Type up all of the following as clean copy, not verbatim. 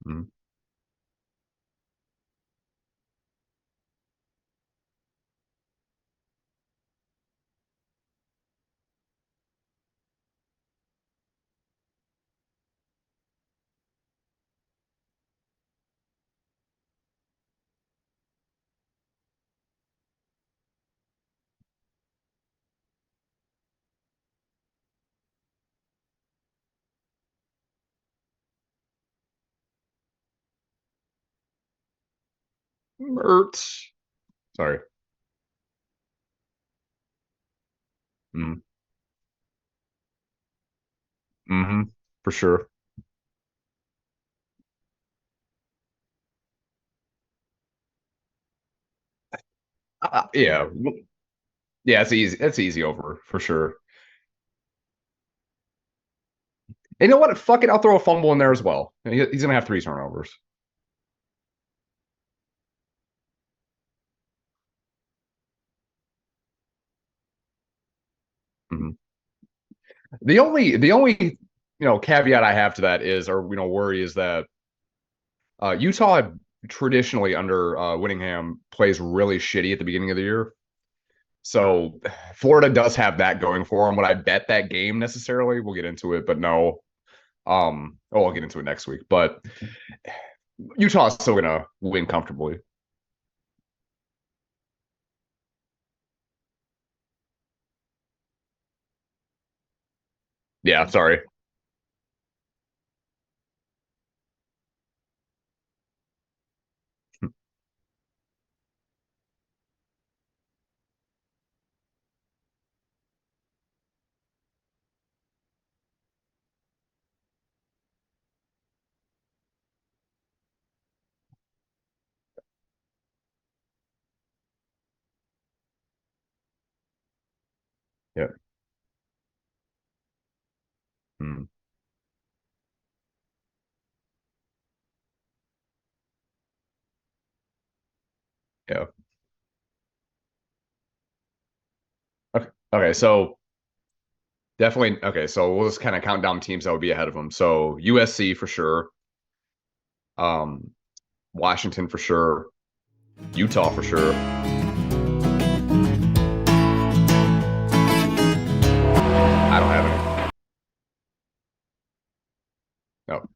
Mm. Mertz. Sorry. Mm. Hmm. For sure. Yeah. Yeah, it's easy. It's easy over for sure. And you know what? Fuck it. I'll throw a fumble in there as well. He's gonna have three turnovers. Mhm. The only caveat I have to that is, or worry is that Utah traditionally under Whittingham plays really shitty at the beginning of the year. So Florida does have that going for them. Would I bet that game necessarily? We'll get into it, but no. I'll get into it next week. But Utah is still gonna win comfortably. Yeah, sorry. Yeah. Mm, yeah. Okay. Okay. So definitely. Okay. So we'll just kind of count down teams that would be ahead of them. So USC for sure. Um, Washington for sure. Utah for sure. I don't have any. No.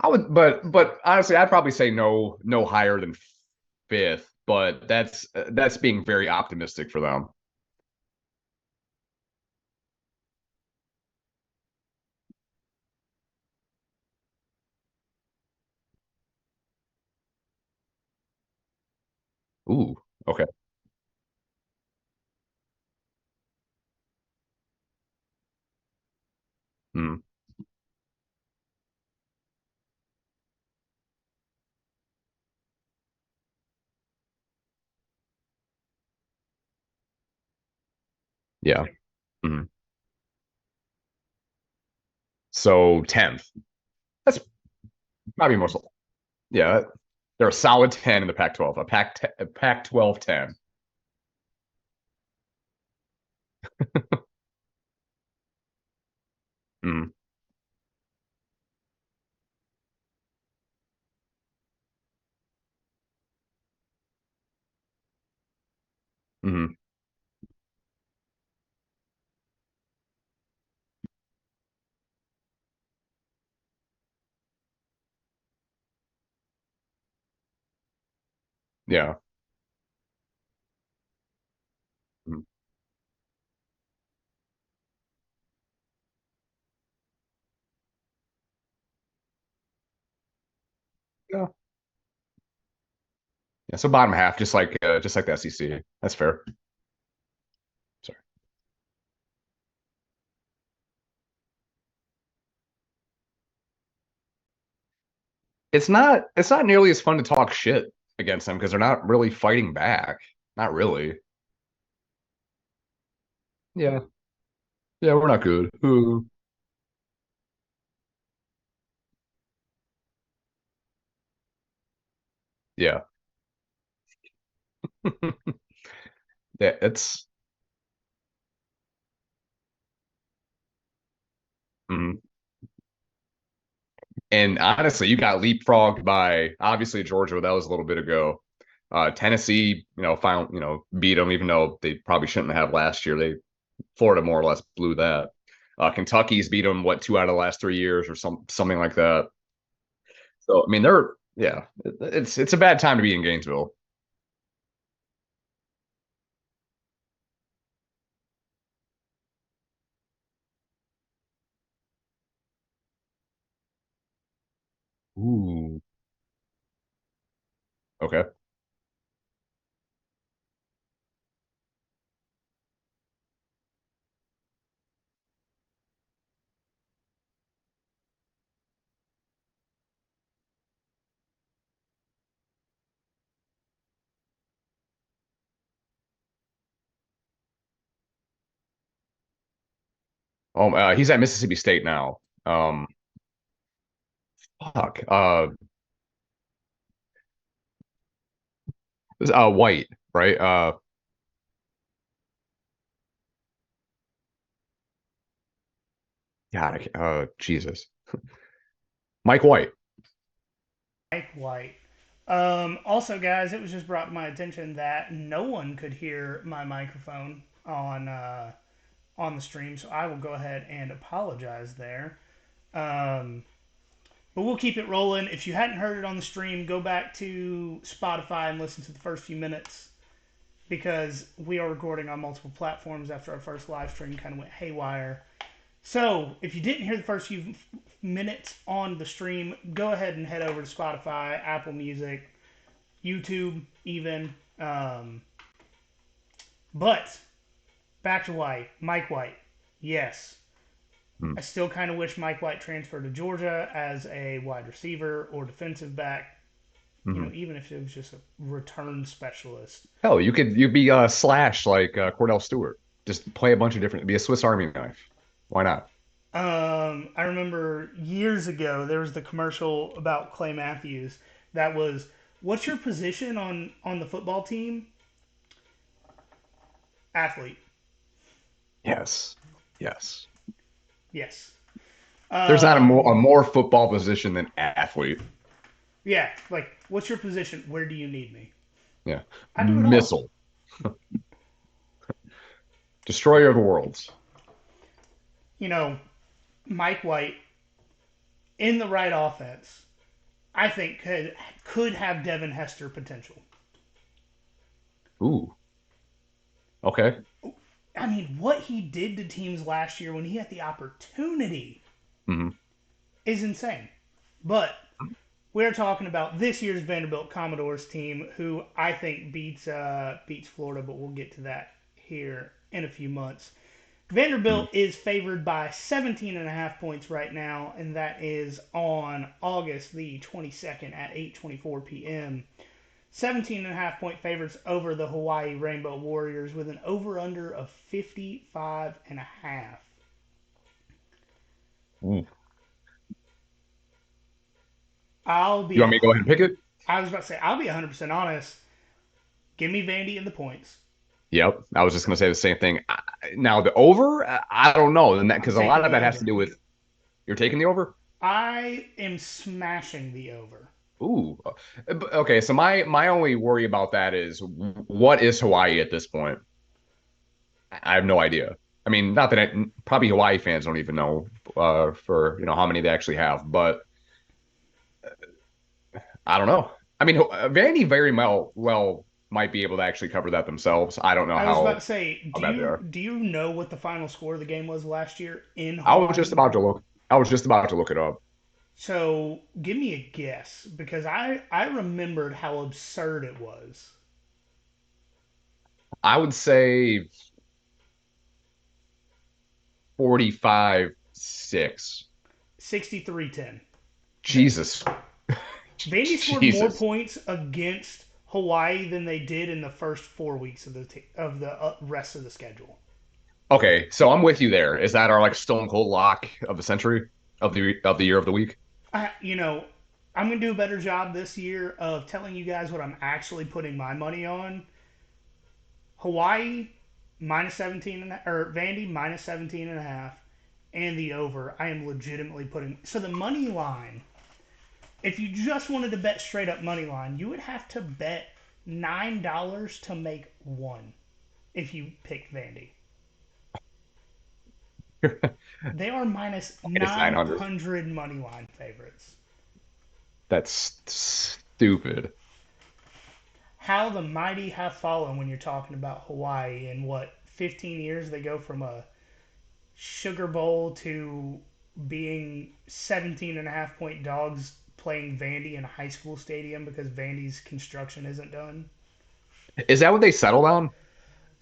I would, but honestly, I'd probably say no higher than fifth. But that's being very optimistic for them. Ooh. Okay. Mm, yeah. Mm. So 10th. That's probably most. Yeah, they're a solid 10 in the Pac-12. A Pac-12 10. Mm, mm, yeah. Mm, yeah. Yeah. So bottom half, just like the SEC. That's fair. Sorry. It's not nearly as fun to talk shit against them because they're not really fighting back. Not really. Yeah. Yeah, we're not good. Ooh. Yeah. Yeah, it's mhm. And honestly, you got leapfrogged by obviously Georgia. That was a little bit ago. Tennessee, found beat them, even though they probably shouldn't have last year. Florida more or less blew that. Kentucky's beat them what 2 out of the last 3 years or something like that. So I mean, it's a bad time to be in Gainesville. Ooh. Okay. He's at Mississippi State now. Fuck. White, right? God, Jesus. Mike White. Mike White. Also, guys, it was just brought to my attention that no one could hear my microphone on the stream, so I will go ahead and apologize there. Um, but we'll keep it rolling. If you hadn't heard it on the stream, go back to Spotify and listen to the first few minutes because we are recording on multiple platforms after our first live stream kind of went haywire. So, if you didn't hear the first few minutes on the stream, go ahead and head over to Spotify, Apple Music, YouTube, even. But back to White, Mike White. Yes, Hmm. I still kind of wish Mike White transferred to Georgia as a wide receiver or defensive back. Mhm. Even if it was just a return specialist. Hell, you'd be Slash like Cordell Stewart. Just play a bunch of different. Be a Swiss Army knife. Why not? I remember years ago there was the commercial about Clay Matthews that was, "What's your position on the football team?" Athlete. Yes. Yes. Yes. There's not a Um, more football position than athlete. yeah. Like, what's your position? Where do you need me? Yeah. I do it all. Missile. Destroyer of worlds. You know, Mike White in the right offense, I think could have Devin Hester potential. Ooh. Okay. I mean, what he did to teams last year when he had the opportunity Hmm. is insane. But we're talking about this year's Vanderbilt Commodores team, who I think beats Florida, but we'll get to that here in a few months. Hmm. Vanderbilt is favored by 17 and a half points right now, and that is on August the 22nd at 8:24 p.m. 17 and a half point favorites over the Hawaii Rainbow Warriors with an over under of 55 and a half. Ooh. I'll You be want me to go ahead and pick it? I was about to say I'll be 100% honest. Give me Vandy in the points. Yep. I was just gonna say the same thing. Now the over, I don't know, and that I'm because a taking lot of the that has to over. do with you're taking the over. I am smashing the over. Ooh. Okay. So my only worry about that is what is Hawaii at this point? I have no idea. I mean, not that probably Hawaii fans don't even know for how many they actually have, but I don't know. I mean, Vandy very well might be able to actually cover that themselves. I don't know I was about to how say, how bad they are. do you know what the final score of the game was last year in I was just Hawaii? about to look. I was just about to look it up. So give me a guess because I remembered how absurd it was. I would say 45-6. 63-10 Vandy. Jesus. Vandy scored more Jesus. points against Hawaii than they did in the first 4 weeks of the rest of the schedule. Okay, so I'm with you there. Is that our like stone cold lock of the century of the year of the week? I, you know, I'm gonna do a better job this year of telling you guys what I'm actually putting my money on. Hawaii minus 17 or Vandy minus 17 and a half and the over. I am legitimately putting so the money line. If you just wanted to bet straight up money line, you would have to bet $9 to make one if you picked Vandy. They are minus Minus 900. 900 money line favorites. That's stupid. How the mighty have fallen when you're talking about Hawaii. In what, 15 years they go from a Sugar Bowl to being 17 and a half point dogs playing Vandy in a high school stadium because Vandy's construction isn't done. Is that what they settled on?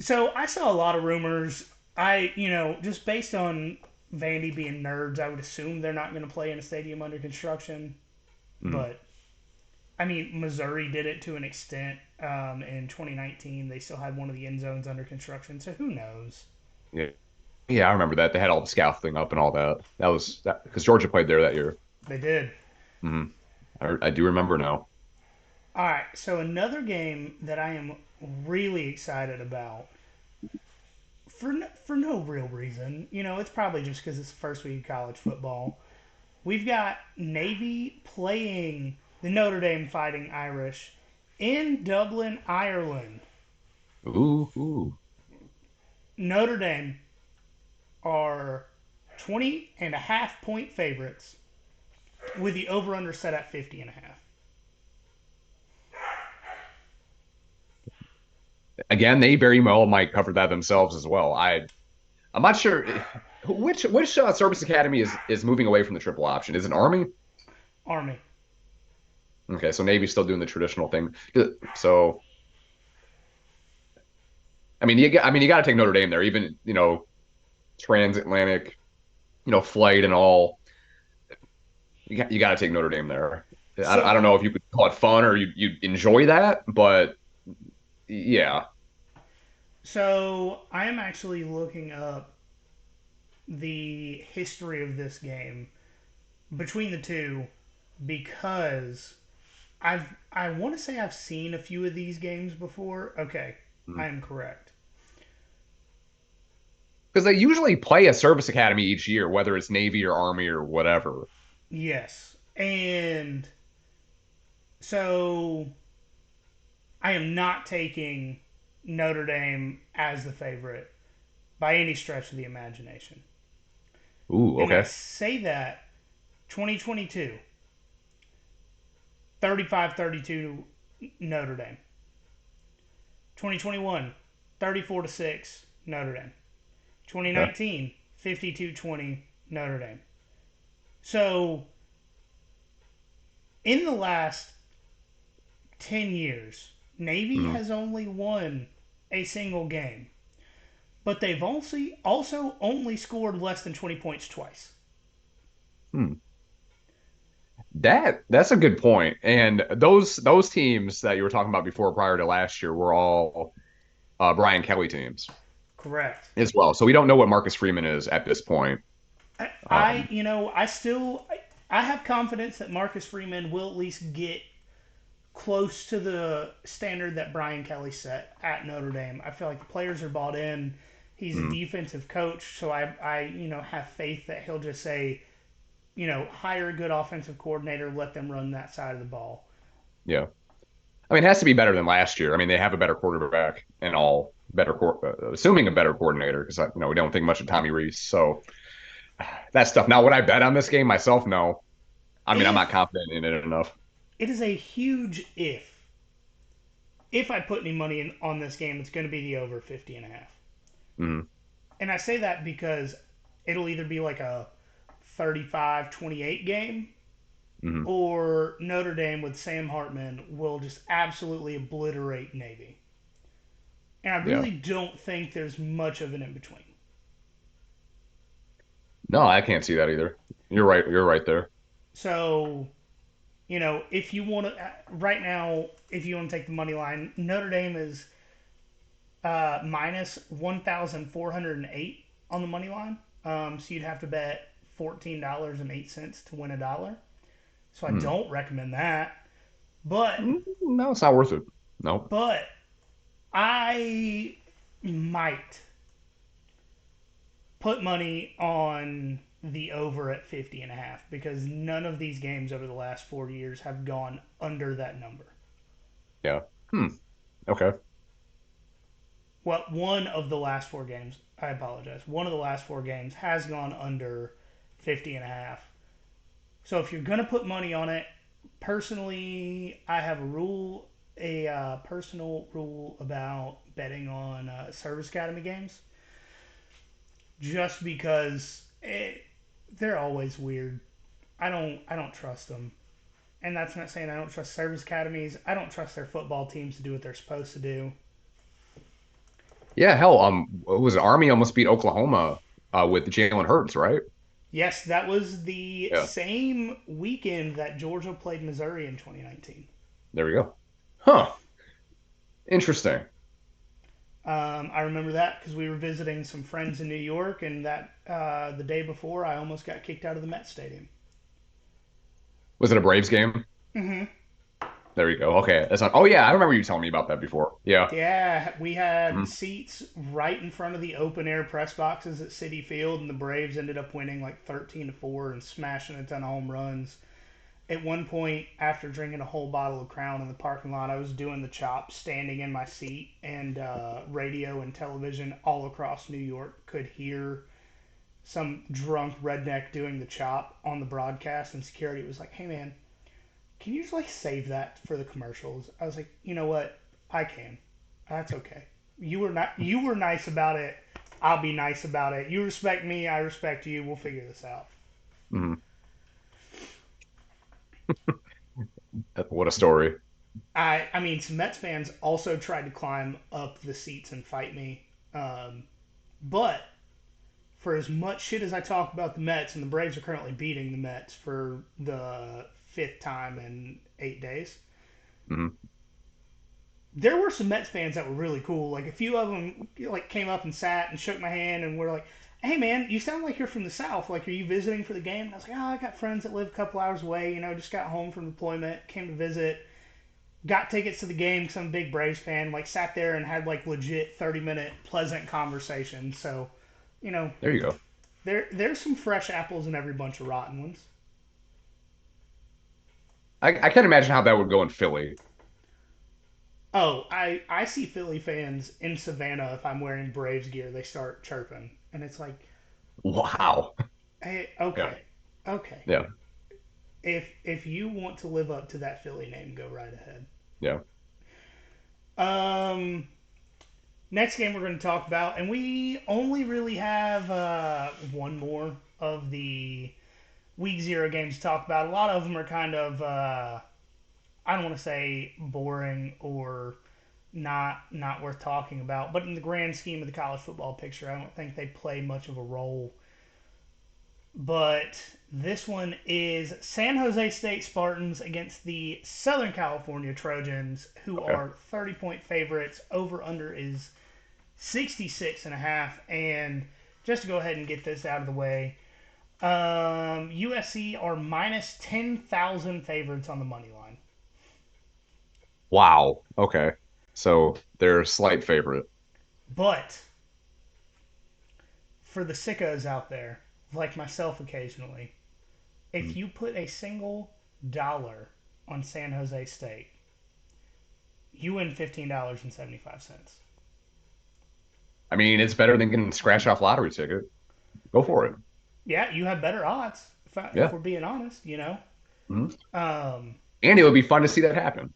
So I saw a lot of rumors. Just based on Vandy being nerds, I would assume they're not going to play in a stadium under construction. Mm, But I mean, Missouri did it to an extent in 2019. They still had one of the end zones under construction, so who knows? yeah, yeah, I remember that. They had all the scaffolding up and all that. That was that because Georgia played there that year. They did. Hmm. I do remember now. All right, so another game that I am really excited about for no real reason. It's probably just because it's the first week of college football. We've got Navy playing the Notre Dame Fighting Irish in Dublin, Ireland. Ooh, ooh. Notre Dame are 20.5 point favorites with the over under set at 50.5. Again, they very well might cover that themselves as well. I'm not sure which service academy is moving away from the triple option. Is it Army? Army. Okay, so Navy's still doing the traditional thing. So I mean, you got to take Notre Dame there, even transatlantic, flight and all. You got to take Notre Dame there. I don't So know if you could call it fun or you enjoy that, but yeah. so I am actually looking up the history of this game between the two because I want to say I've seen a few of these games before. Okay, I am correct. Because they usually play a service academy each year, whether it's Navy or Army or whatever. Yes. And so I am not taking Notre Dame as the favorite by any stretch of the imagination. Ooh, And I okay. say that 2022, 35-32 Notre Dame. 2021, 34-6 Notre Dame. Okay. 2019, 52-20 Notre Dame. So in the last 10 years, Navy Mhm. has only won a single game, but they've also only scored less than 20 points twice. Hmm. That's a good point. And those teams that you were talking about before prior to last year were all Brian Kelly teams Correct. as well. So we don't know what Marcus Freeman is at this point. I Um, you know, I still I have confidence that Marcus Freeman will at least get close to the standard that Brian Kelly set at Notre Dame. I feel like the players are bought in. He's a mm, defensive coach, so I have faith that he'll just say, hire a good offensive coordinator, let them run that side of the ball. yeah. I mean, it has to be better than last year. I mean, they have a better quarterback and all assuming a better coordinator because we don't think much of Tommy Reese. So that stuff. Now, would I bet on this game myself? No. I mean, I'm not If confident in it enough. it is a huge if I put any money on this game, it's going to be the over 50.5. Mm, And I say that because it'll either be like a 35-28 game mm, or Notre Dame with Sam Hartman will just absolutely obliterate Navy. And I yeah. really don't think there's much of an in between. No, I can't see that either. You're right. You're right there. So, if you want to, right now, if you want to take the money line, Notre Dame is minus 1,408 on the money line. So you'd have to bet $14.08 to win a dollar. So I Hmm. don't recommend that. But, No, it's not worth it. No. but I might put money on. the over at 50.5 because none of these games over the last 4 years have gone under that number. Yeah. Hmm. Okay. Well, one of the last four games, I apologize, one of the last four games has gone under 50.5. So if you're going to put money on it, personally, I have a personal rule about betting on Service Academy games just because they're always weird. I don't trust them. And that's not saying I don't trust service academies. I don't trust their football teams to do what they're supposed to do. Yeah. Hell. What was it? Army almost beat Oklahoma with Jalen Hurts, right? Yes, that was the Yeah. same weekend that Georgia played Missouri in 2019. There we go. Huh. Interesting. I remember that because we were visiting some friends in New York, and that the day before, I almost got kicked out of the Met Stadium. Was it a Braves game? Hmm. There we go. Okay. That's not. Oh yeah, I remember you telling me about that before. Yeah. Yeah, we had Mhm. seats right in front of the open air press boxes at City Field, and the Braves ended up winning like 13-4 and smashing a ton of home runs. At one point, after drinking a whole bottle of Crown in the parking lot, I was doing the chop standing in my seat, and radio and television all across New York could hear some drunk redneck doing the chop on the broadcast, and security was like, "Hey man, can you just like save that for the commercials?" I was like, "You know what? I can. That's okay. You were nice about it. I'll be nice about it. You respect me, I respect you. We'll figure this out." Mhm. What a story. I mean, some Mets fans also tried to climb up the seats and fight me. But for as much shit as I talk about the Mets, and the Braves are currently beating the Mets for the fifth time in 8 days, Mhm. there were some Mets fans that were really cool. Like a few of them, like came up and sat and shook my hand and were like, "Hey man, you sound like you're from the South. Like, are you visiting for the game?" And I was like, "Oh, I got friends that live a couple hours away. You know, just got home from deployment, came to visit." Got tickets to the game because I'm a big Braves fan. Like sat there and had like legit 30-minute pleasant conversation. So, you know, There you go. there's some fresh apples in every bunch of rotten ones. I can't imagine how that would go in Philly. Oh, I see Philly fans in Savannah if I'm wearing Braves gear, they start chirping, and it's like, Wow. hey, Yeah. okay, okay. Yeah. If you want to live up to that Philly name, go right ahead. Yeah. Um, Next game we're going to talk about, and we only really have one more of the week zero games to talk about. A lot of them are kind of I don't want to say boring or not worth talking about, but in the grand scheme of the college football picture, I don't think they play much of a role. But this one is San Jose State Spartans against the Southern California Trojans, who Okay. are 30-point favorites. Over under is 66 and a half. And just to go ahead and get this out of the way, USC are minus 10,000 favorites on the money line. Wow. Okay. So they're a slight favorite. But for the sickos out there, like myself occasionally, if Mhm. you put a single dollar on San Jose State, you win $15.75. I mean, it's better than getting a scratch off lottery ticket. Go for it. Yeah, you have better odds if Yeah. we're being honest, you know. Mhm. Um, And it would be fun to see that happen.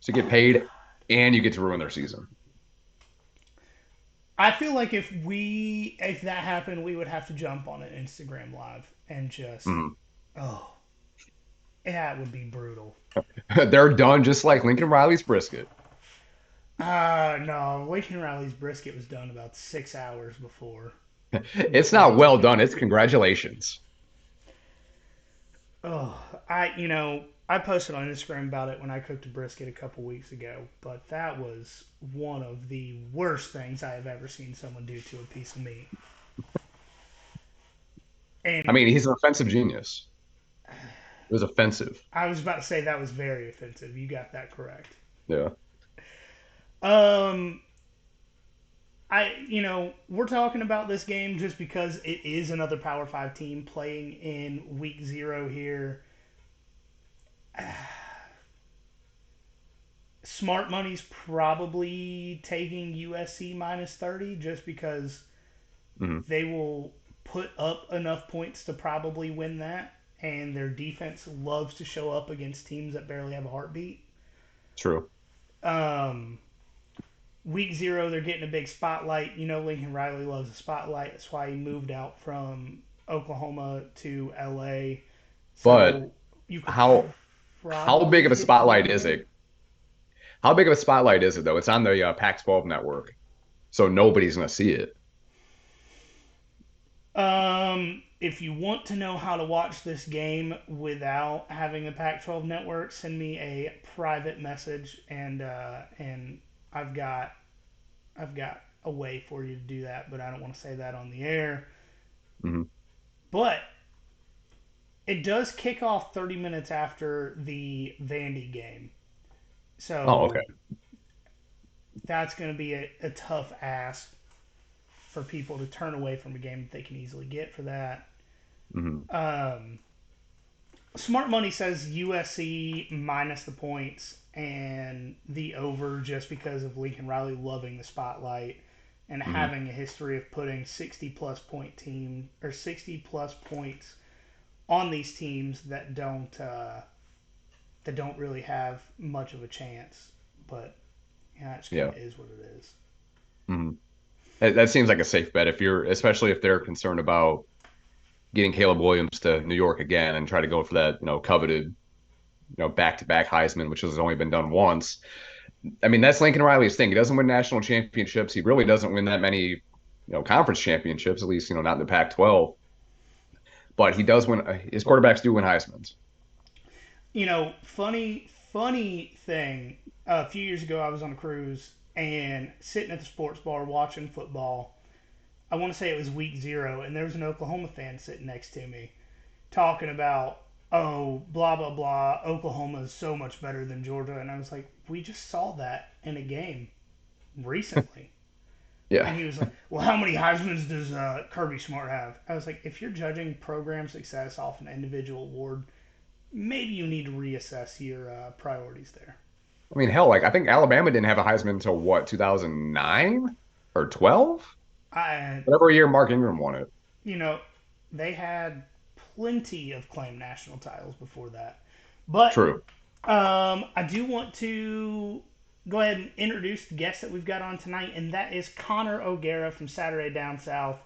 So you get paid and you get to ruin their season. I feel like if that happened, we would have to jump on an Instagram live and just Mhm. oh, yeah, it would be brutal. They're done just like Lincoln Riley's brisket. No, Lincoln Riley's brisket was done about 6 hours It's before he not took well it. done. It's congratulations. Oh, I posted on Instagram about it when I cooked a brisket a couple weeks ago, but that was one of the worst things I have ever seen someone do to a piece of meat. I And mean, he's an offensive genius. It was offensive. I was about to say that was very offensive. You got that correct. Yeah. Um, we're talking about this game just because it is another Power Five team playing in week zero here. Smart money's probably taking USC minus 30 just because Mhm. they will put up enough points to probably win that, and their defense loves to show up against teams that barely have a heartbeat. True. Um, week zero, they're getting a big spotlight. Lincoln Riley loves the spotlight. That's why he moved out from Oklahoma to LA. But So you could how big probably of a get the spotlight game is there. it? How big of a spotlight is it though? It's on the Pac-12 network, so nobody's gonna see it. If you want to know how to watch this game without having a Pac-12 network, send me a private message, and I've got I've got a way for you to do that, but I don't want to say that on the air. Mhm. But it does kick off 30 minutes after the Vandy game, Oh, okay. so that's going to be a tough ask for people to turn away from a game that they can easily get for that. Mhm. Um, Smart money says USC minus the points and the over just because of Lincoln Riley loving the spotlight and Mhm. having a history of putting 60 plus point team or 60 plus points on these teams that don't really have much of a chance. But yeah, it just kind Yeah. of is what it is. Mhm. That seems like a safe bet if you're, especially if they're concerned about getting Caleb Williams to New York again and try to go for that, coveted, back-to-back Heisman, which has only been done once. I mean, that's Lincoln Riley's thing. He doesn't win national championships. He really doesn't win that many, conference championships, at least, not in the Pac-12. But he does win. His quarterbacks do win Heisman's. Funny thing. A few years ago, I was on a cruise and sitting at the sports bar watching football. I want to say it was week zero, and there was an Oklahoma fan sitting next to me talking about, oh, blah, blah, blah. Oklahoma is so much better than Georgia. And I was like, we just saw that in a game recently. Yeah. And he was like, well, how many Heisman's does Kirby Smart have? I was like, if you're judging program success off an individual award, maybe you need to reassess your priorities there. I mean, hell, like I think Alabama didn't have a Heisman until what, 2009 or 12? I, Whatever year Mark Ingram won it. you know, they had plenty of claimed national titles before that. But True. I do want to go ahead and introduce the guest that we've got on tonight, and that is Connor O'Gara from Saturday Down South.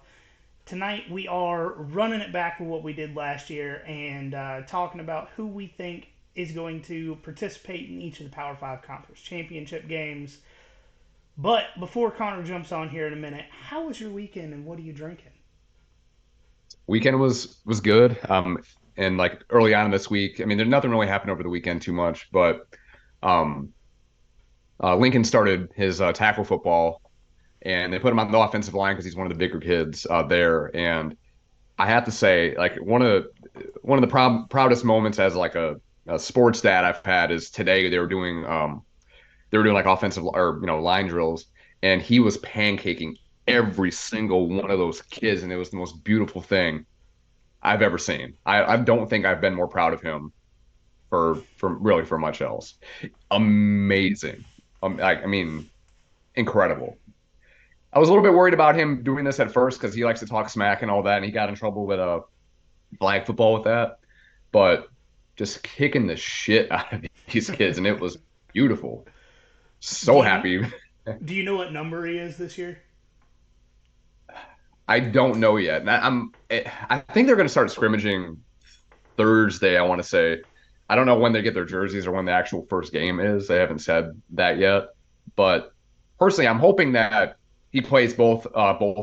Tonight we are running it back with what we did last year and talking about who we think is going to participate in each of the Power Five Conference Championship games. But before Connor jumps on here in a minute, how was your weekend and what are you drinking? Weekend was good. And like early on in this week, I mean, there's nothing really happened over the weekend too much, but um, Lincoln started his tackle football, and they put him on the offensive line because he's one of the bigger kids there. And I have to say, like one of the proudest moments as like a sports dad I've had is today they were doing like offensive or line drills, and he was pancaking every single one of those kids, and it was the most beautiful thing I've ever seen. I don't think I've been more proud of him for really for much else. Amazing. I mean, incredible. I was a little bit worried about him doing this at first because he likes to talk smack and all that, and he got in trouble with flag football with that. But just kicking the shit out of these kids, and it was beautiful. Do So you happy. do you know what number he is this year? I don't know yet. And I think they're going to start scrimmaging Thursday, I want to say. I don't know when they get their jerseys or when the actual first game is. They haven't said that yet. But personally, I'm hoping that he plays both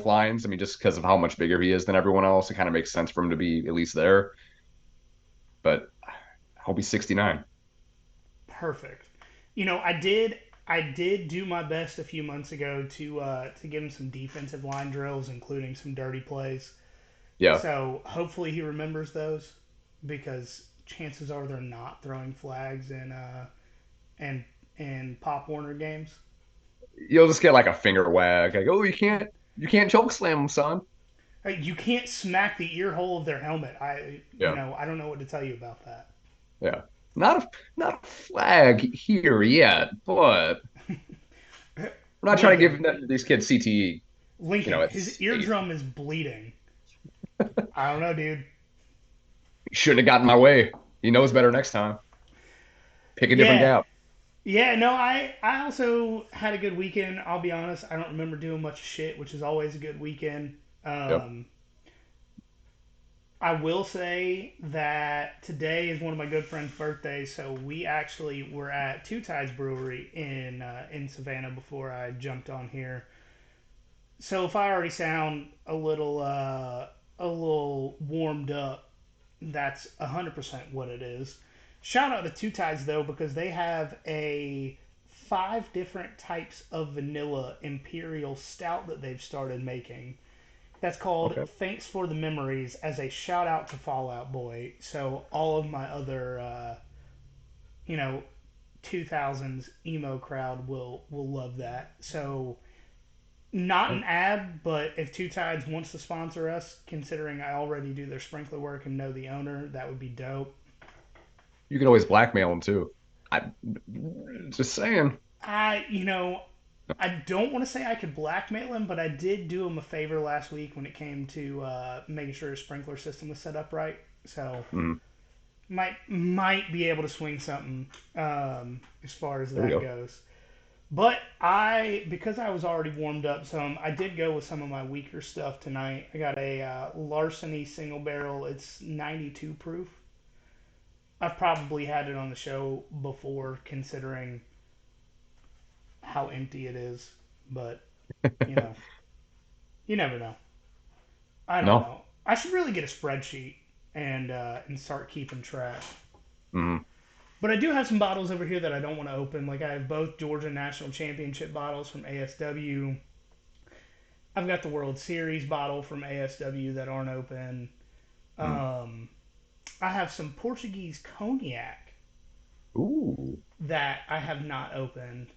lines. I mean, just because of how much bigger he is than everyone else, it kind of makes sense for him to be at least there. But I hope he's 69. Perfect. I did do my best a few months ago to give him some defensive line drills, including some dirty plays. Yeah. So hopefully he remembers those because chances are they're not throwing flags in and Pop Warner games. you'll just get like a finger wag, like, oh, you can't choke slam them, son. You can't smack the ear hole of their helmet. Yeah, I don't know what to tell you about that. yeah. Not a flag here yet, but we're not trying to Lincoln, give these kids CTE. Lincoln, It's his safe. eardrum is bleeding. I don't know, dude. Shouldn't have gotten my way. He knows better next time. Pick a different Yeah, gap. yeah. No, I also had a good weekend. I'll be honest. I don't remember doing much shit, which is always a good weekend. Yep. Um, I will say that today is one of my good friend's birthdays, so we actually were at Two Tides Brewery in Savannah before I jumped on here. So if I already sound a little warmed up, that's 100% what it is. Shout out to Two Tides though because they have a five different types of vanilla imperial stout that they've started making. That's called Okay. Thanks for the Memories as a shout out to Fallout Boy. So all of my other you know 2000s emo crowd will love that. So not an ad, but if Two Tides wants to sponsor us, considering I already do their sprinkler work and know the owner, that would be dope. You can always blackmail him too. I just saying. I don't want to say I could blackmail him, but I did do him a favor last week when it came to making sure his sprinkler system was set up right. So Mhm. might be able to swing something as far as There we that go. goes. But because I was already warmed up some, I did go with some of my weaker stuff tonight. I got a Larceny single barrel. It's 92 proof. I've probably had it on the show before, considering how empty it is. But you know, you never know. I don't No. know. I should really get a spreadsheet and start keeping track. Hmm. But I do have some bottles over here that I don't want to open. Like I have both Georgia National Championship bottles from ASW. I've got the World Series bottle from ASW that aren't open. Hmm. Um, I have some Portuguese cognac Ooh. that I have not opened.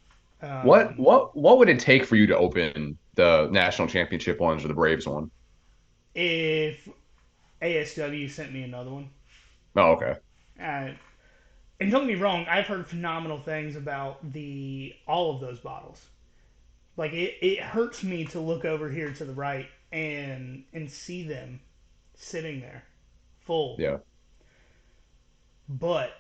What Um, what what would it take for you to open the national championship ones or the Braves one? if ASW sent me another one, Oh, okay. uh, and don't get me wrong, I've heard phenomenal things about the all of those bottles. Like it hurts me to look over here to the right and see them sitting there full. Yeah. But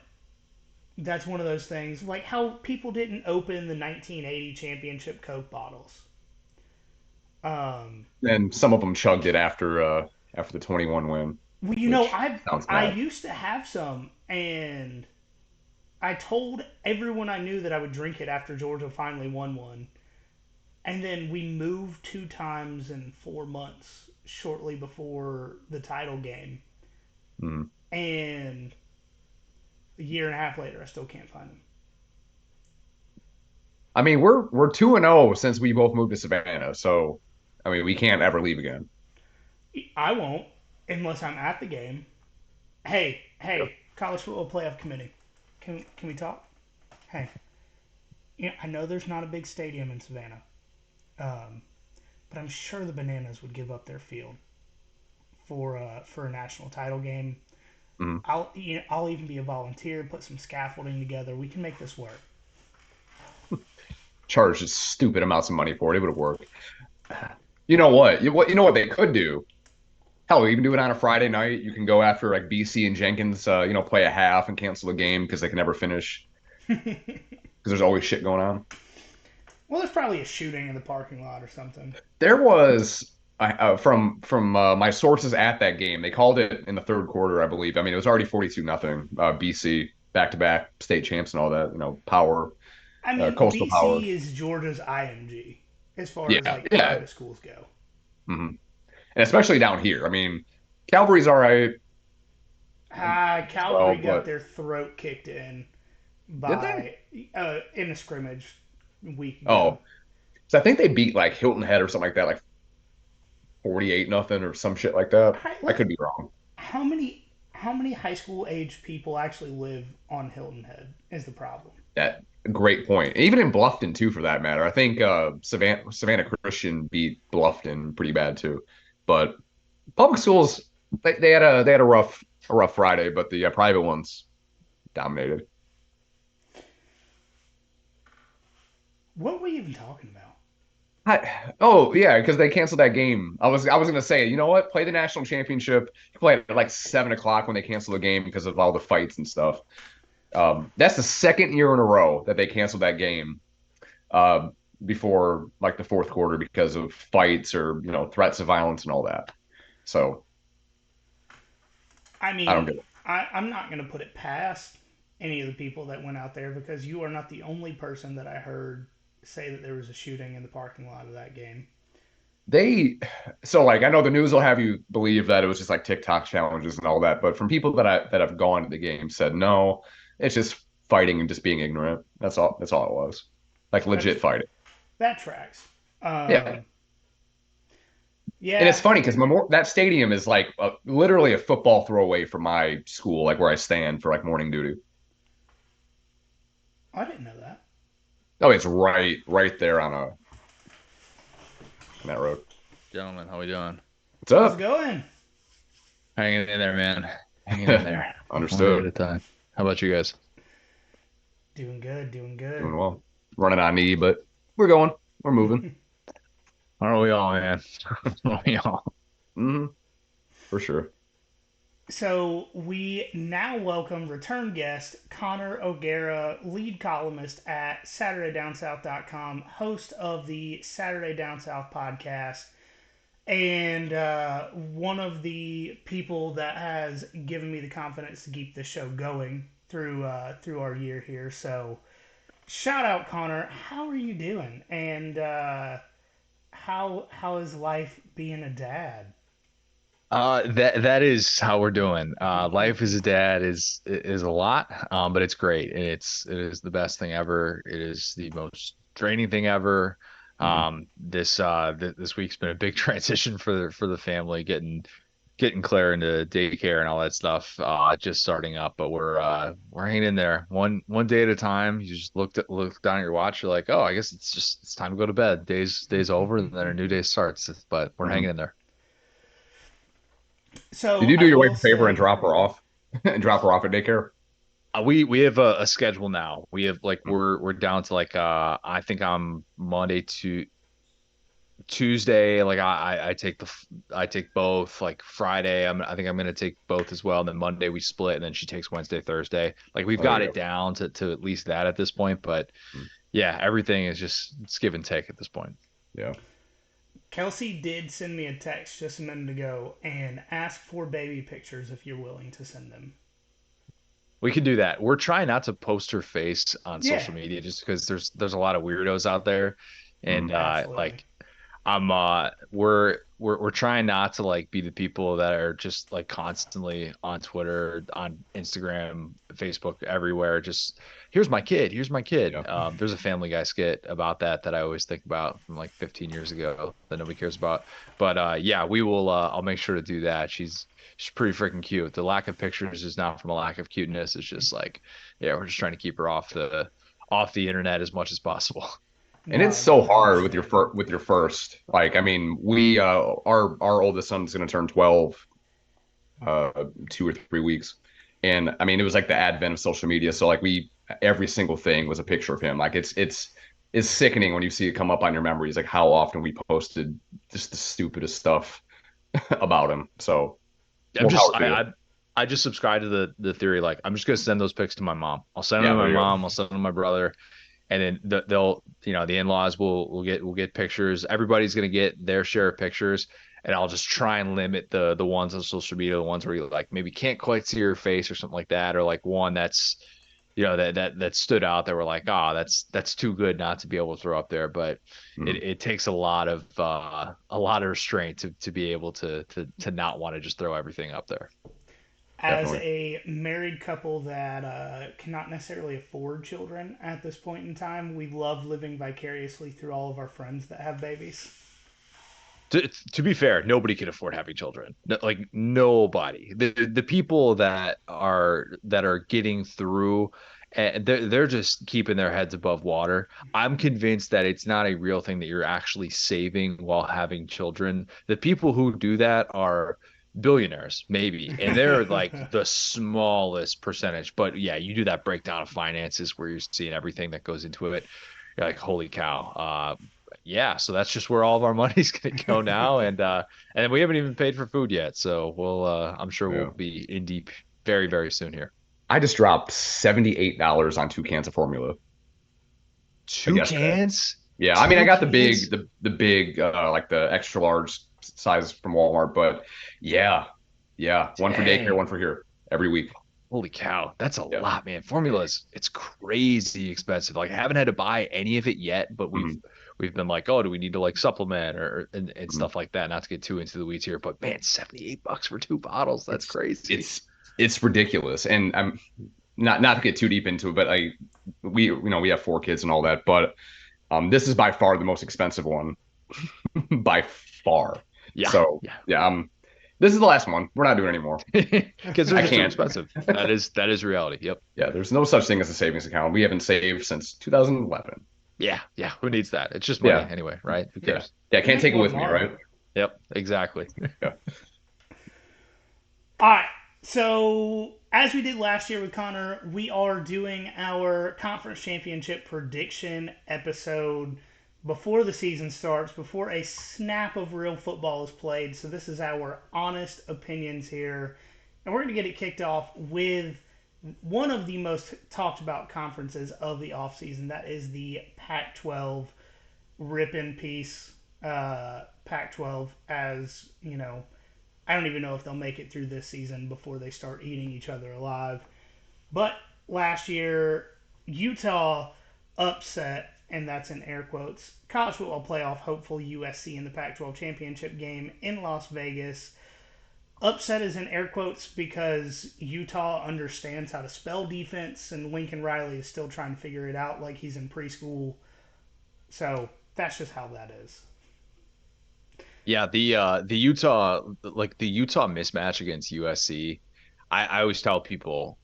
that's one of those things like how people didn't open the 1980 championship Coke bottles. Um, And some of them chugged it after the 21 win, well, which sounds I bad. used to have some, and I told everyone I knew that I would drink it after Georgia finally won one, and then we moved two times in 4 months shortly before the title game, Mhm. and a year and a half later, I still can't find them. I mean, we're 2-0 since we both moved to Savannah, so I mean, we can't ever leave again. I won't unless I'm at the game. Yep. Hey, college football playoff committee. Can we talk? Hey, I know there's not a big stadium in Savannah, um, but I'm sure the Bananas would give up their field for a national title game. Mhm. I'll even be a volunteer. Put some scaffolding together. We can make this work. Charge just stupid amounts of money for it. It would work. You know what? You know what they could do? Hell, you can do it on a Friday night. You can go after like BC and Jenkins, play a half and cancel the game because they can never finish because there's always shit going on. Well, there's probably a shooting in the parking lot or something. There was from my sources at that game. They called it in the third quarter, I believe. I mean, it was already 42-0. BC back to back state champs and all that. Power, I mean, coastal power. BC is Georgia's IMG as far as Yeah, like yeah. private schools go. Hmm. And especially down here. I mean, Calvary's all right as well, Calvary got but their throat kicked in did they? by in a scrimmage a week ago. Oh, so I think they beat like Hilton Head or something like that, like 48-0 or some shit like that. All right, I let's could be wrong. how many how many high school age people actually live on Hilton Head is the problem. That great point. Even in Bluffton too, for that matter. I think Savannah Christian beat Bluffton pretty bad too. But public schools, they had a rough Friday, but the private ones dominated. What were we even talking about? Oh yeah, because they canceled that game. I was gonna say, you know what? Play the national championship. You play it at like 7 o'clock when they cancel the game because of all the fights and stuff. That's the second year in a row that they canceled that game uh, before like the fourth quarter because of fights or threats of violence and all that. So I I don't get mean, it. I'm not going to put it past any of the people that went out there because you are not the only person that I heard say that there was a shooting in the parking lot of that game. They so like I know the news will have you believe that it was just like TikTok challenges and all that, but from people that have gone to the game said no, it's just fighting and just being ignorant. That's all it was. Like legit That's fighting. that tracks. Yeah. Um, And it's yeah, funny because that stadium is like literally a football throw away from my school, like where I stand for like morning duty. I didn't know that. Oh, it's right there on that road. Gentlemen, how we doing? What's How's it up? going? Hanging in there, man. Hanging in there. One day at Understood. a time. How about you guys? Doing good, doing good. Doing well. Running on knee, but we're going. We're moving. Aren't we all, man? Aren't we all? Hmm. For sure. So we now welcome return guest Connor O'Gara, lead columnist at SaturdayDownSouth.com, host of the Saturday Down South podcast, and one of the people that has given me the confidence to keep the show going through our year here. So shout out Connor, how are you doing? And how is life being a dad? That is how we're doing. Life as a dad is a lot, but it's great, and it is the best thing ever. It is the most draining thing ever. Hmm. This week's been a big transition for the family, getting Claire into daycare and all that stuff. Just starting up, but we're hanging in there, one day at a time. You just look down at your watch. You're like, oh, I guess it's time to go to bed. Day's over, and then a new day starts. But we're Hmm. hanging in there. Did So you I do your will wife a favor and say, drop her off and drop her off at daycare? We have a schedule now. We have like Hmm. we're down to like I think I'm Monday to Tuesday. Like I take both. Like Friday, I think I'm gonna take both as well. And then Monday we split, and then she takes Wednesday, Thursday. Like we've Oh, there got you it go. down to at least that at this point. But Hmm. yeah, everything is just it's give and take at this point. Yeah. Kelsey did send me a text just a minute ago and asked for baby pictures if you're willing to send them. We can do that. We're trying not to post her face on Yeah, social media just because there's a lot of weirdos out there, Hmm. and absolutely. like we're trying not to like be the people that are just like constantly on Twitter, on Instagram, Facebook, everywhere. Just here's my kid, here's my kid. Yeah. There's a Family Guy skit about that I always think about from like 15 years ago that nobody cares about. But yeah, we will. I'll make sure to do that. She's pretty freaking cute. The lack of pictures is not from a lack of cuteness. It's just like, yeah, we're just trying to keep her off the internet as much as possible. And it's No, so no, hard with your understood. first. Like, I mean, we our oldest son's gonna turn 12 2 or 3 weeks. And I mean, it was like the advent of social media. So like every single thing was a picture of him. Like it's sickening when you see it come up on your memories, like how often we posted just the stupidest stuff about him. So I'm more just power to you. I just subscribe to the theory like I'm just gonna send those pics to my mom. I'll send them Yeah, to my there you go. mom. I'll send them to my brother, and then they'll the in-laws will get pictures. Everybody's gonna get their share of pictures, and I'll just try and limit the ones on social media, the ones where you like maybe can't quite see your face or something like that, or like one that's that stood out that were like that's too good not to be able to throw up there. But it, Mhm. it takes a lot of restraint to be able to not want to just throw everything up there. As Definitely. a married couple that cannot necessarily afford children at this point in time, we love living vicariously through all of our friends that have babies. To be fair, nobody can afford having children. Like nobody. The people that are getting through, and they're just keeping their heads above water. I'm convinced that it's not a real thing that you're actually saving while having children. The people who do that are billionaires, maybe, and they're like the smallest percentage. But yeah, you do that breakdown of finances where you're seeing everything that goes into it. You're like, holy cow. Yeah, so that's just where all of our money's gonna go now, and we haven't even paid for food yet, so I'm sure we'll Yeah. be in deep very, very soon here. I just dropped $78 on 2 cans of formula Two yesterday. cans? Yeah, I mean, I Two got the cans? big, the big, like the extra large size from Walmart, but yeah, yeah, one for daycare, Dang. one for here every week. Holy cow. That's a Yeah. lot, man. Formulas, it's crazy expensive. Like I haven't had to buy any of it yet, but we've Mhm, we've been like, oh, do we need to like supplement and mhm. stuff like that? Not to get too into the weeds here, but man, $78 for 2 bottles. That's It's crazy. it's ridiculous, and I'm not to get too deep into it, but we have 4 kids and all that, but this is by far the most expensive one by far. Yeah, So yeah. yeah, this is the last one. We're not doing it anymore. Because they're I just too can't. expensive. That is reality. Yep. Yeah, there's no such thing as a savings account. We haven't saved since 2011. Yeah, yeah. Who needs that? It's just money Yeah, anyway, right? Who yeah, cares? yeah. You Can't make take it more with me, tomorrow. right? Yep, exactly. Yeah. All right. So, as we did last year with Connor, we are doing our conference championship prediction episode before the season starts, before a snap of real football is played. So, this is our honest opinions here. And we're going to get it kicked off with one of the most talked about conferences of the offseason. That is the Pac 12 rip in peace Pac 12, as you know, I don't even know if they'll make it through this season before they start eating each other alive. But last year, Utah upset, and that's in air quotes, college football playoff hopeful USC in the Pac 12 championship game in Las Vegas. Upset is in air quotes because Utah understands how to spell defense, and Lincoln Riley is still trying to figure it out like he's in preschool. So that's just how that is. Yeah, the Utah mismatch against USC. I always tell people,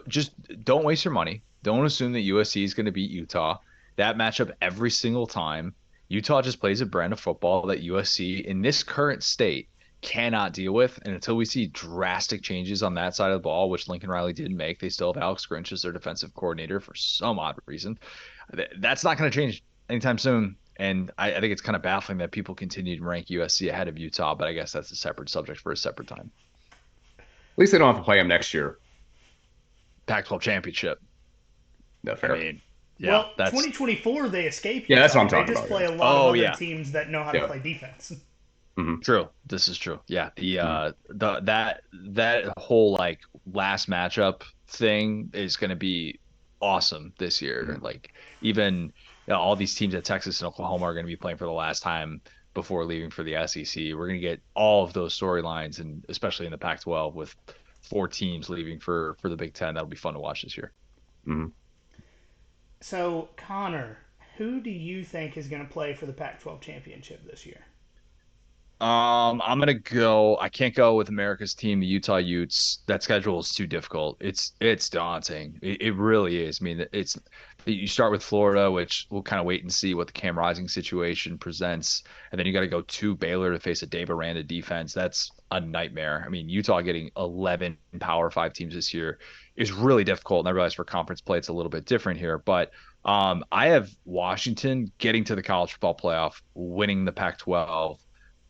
just don't waste your money. Don't assume that USC is going to beat Utah. That matchup every single time. Utah just plays a brand of football that USC in this current state cannot deal with. And until we see drastic changes on that side of the ball, which Lincoln Riley didn't make, they still have Alex Grinch as their defensive coordinator for some odd reason. That's not going to change anytime soon. And I think it's kind of baffling that people continue to rank USC ahead of Utah, but I guess that's a separate subject for a separate time. At least they don't have to play them next year. Pac-12 championship. No, I fair. mean, yeah, Well, that's 2024 they escape. Yeah, that's what I'm Utah. talking They just about, play yeah. a lot of oh other yeah, teams that know how to Yeah. play defense. true. This is true. Yeah, Mhm. that whole like last matchup thing is going to be awesome this year. Mhm. Like even all these teams at Texas and Oklahoma are going to be playing for the last time before leaving for the SEC. We're going to get all of those storylines, and especially in the Pac-12 with 4 teams leaving for the Big Ten. That'll be fun to watch this year. Mhm. So, Connor, who do you think is going to play for the Pac-12 championship this year? I'm gonna go. I can't go with America's team, the Utah Utes. That schedule is too difficult. It's daunting. It really is. I mean, it's you start with Florida, which we'll kind of wait and see what the Cam Rising situation presents, and then you got to go to Baylor to face a Dave Aranda defense. That's a nightmare. I mean, Utah getting 11 Power Five teams this year is really difficult, and I realize for conference play it's a little bit different here, but I have Washington getting to the college football playoff, winning the Pac-12.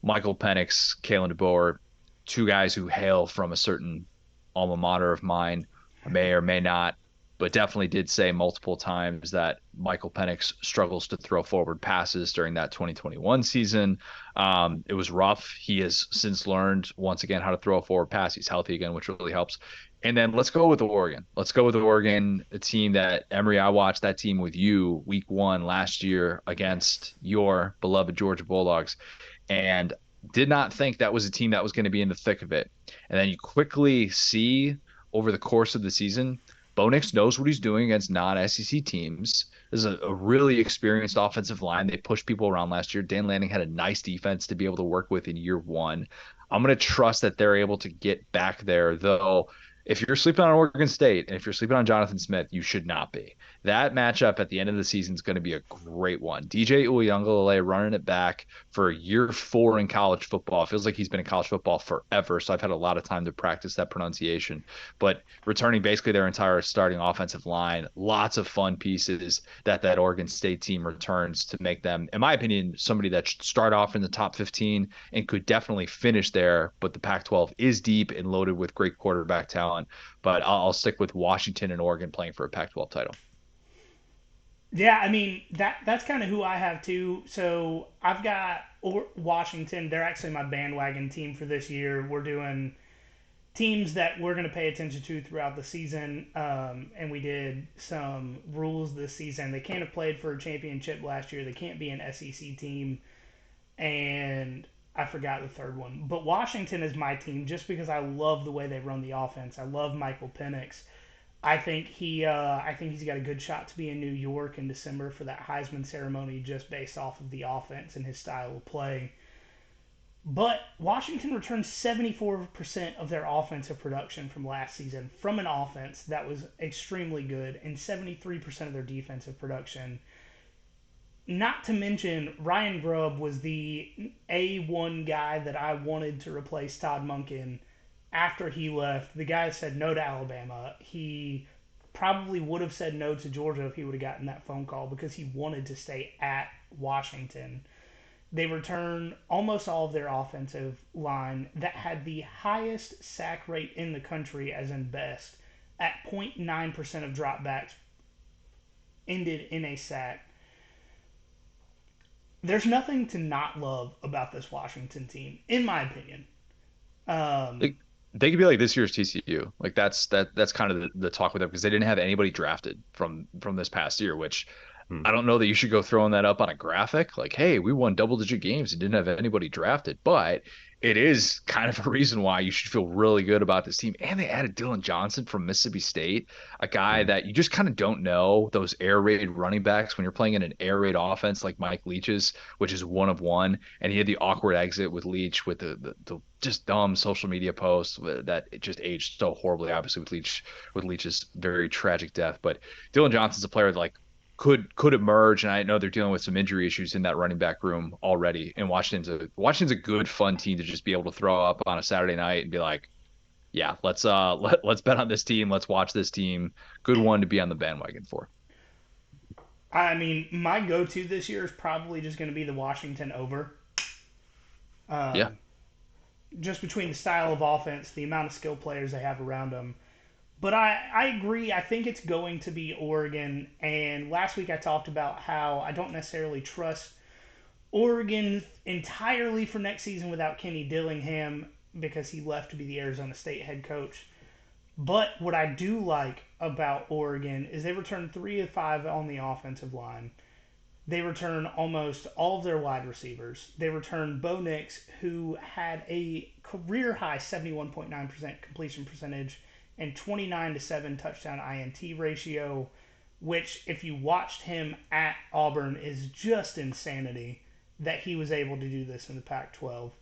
Michael Penix, Kalen DeBoer, 2 guys who hail from a certain alma mater of mine, may or may not, but definitely did say multiple times that Michael Penix struggles to throw forward passes during that 2021 season. It was rough. He has since learned once again how to throw a forward pass. He's healthy again, which really helps. And then let's go with Oregon. Let's go with Oregon, a team that Emory, I watched that team with you week 1 last year against your beloved Georgia Bulldogs and did not think that was a team that was going to be in the thick of it. And then you quickly see over the course of the season, Bo Nix knows what he's doing against non-SEC teams. This is a really experienced offensive line. They pushed people around last year. Dan Lanning had a nice defense to be able to work with in year one. I'm going to trust that they're able to get back there, though. If you're sleeping on Oregon State and if you're sleeping on Jonathan Smith, you should not be. That matchup at the end of the season is going to be a great one. DJ Uiagalelei running it back for year 4 in college football. It feels like he's been in college football forever, so I've had a lot of time to practice that pronunciation. But returning basically their entire starting offensive line, lots of fun pieces that Oregon State team returns to make them, in my opinion, somebody that should start off in the top 15 and could definitely finish there. But the Pac-12 is deep and loaded with great quarterback talent. But I'll stick with Washington and Oregon playing for a Pac-12 title. Yeah, I mean that's kind of who I have too. So I've got Washington. They're actually my bandwagon team for this year. We're doing teams that we're going to pay attention to throughout the season. And we did some rules this season. They can't have played for a championship last year. They can't be an SEC team. And I forgot the third one. But Washington is my team just because I love the way they run the offense. I love Michael Penix. I think he's got a good shot to be in New York in December for that Heisman ceremony just based off of the offense and his style of play. But Washington returned 74% of their offensive production from last season from an offense that was extremely good and 73% of their defensive production. Not to mention, Ryan Grubb was the A1 guy that I wanted to replace Todd Monken after he left. The guy said no to Alabama. He probably would have said no to Georgia if he would have gotten that phone call because he wanted to stay at Washington. They return almost all of their offensive line that had the highest sack rate in the country, as in best, at 0.9% of dropbacks ended in a sack. There's nothing to not love about this Washington team, in my opinion. Um, They could be like this year's TCU. Like that's kind of the talk with them because they didn't have anybody drafted from this past year, which Hmm. I don't know that you should go throwing that up on a graphic. Like, hey, we won double digit games and didn't have anybody drafted, but it is kind of a reason why you should feel really good about this team. And they added Dylan Johnson from Mississippi State, a guy Hmm. that you just kind of don't know those air raid running backs when you're playing in an air raid offense like Mike Leach's, which is one of one. And he had the awkward exit with Leach with the just dumb social media posts that it just aged so horribly, obviously with Leach's very tragic death. But Dylan Johnson's a player that like could emerge, and I know they're dealing with some injury issues in that running back room already. And Washington's a good fun team to just be able to throw up on a Saturday night and be like, yeah, let's bet on this team, let's watch this team. Good one to be on the bandwagon for. I mean, my go-to this year is probably just going to be the Washington over. Yeah, Um, just between the style of offense, the amount of skill players they have around them. But I agree. I think it's going to be Oregon. And last week I talked about how I don't necessarily trust Oregon entirely for next season without Kenny Dillingham because he left to be the Arizona State head coach. But what I do like about Oregon is they return 3 of 5 on the offensive line. They return almost all of their wide receivers. They return Bo Nix, who had a career high 71.9% completion percentage and 29 to 7 touchdown INT ratio, which, if you watched him at Auburn, is just insanity that he was able to do this in the Pac 12.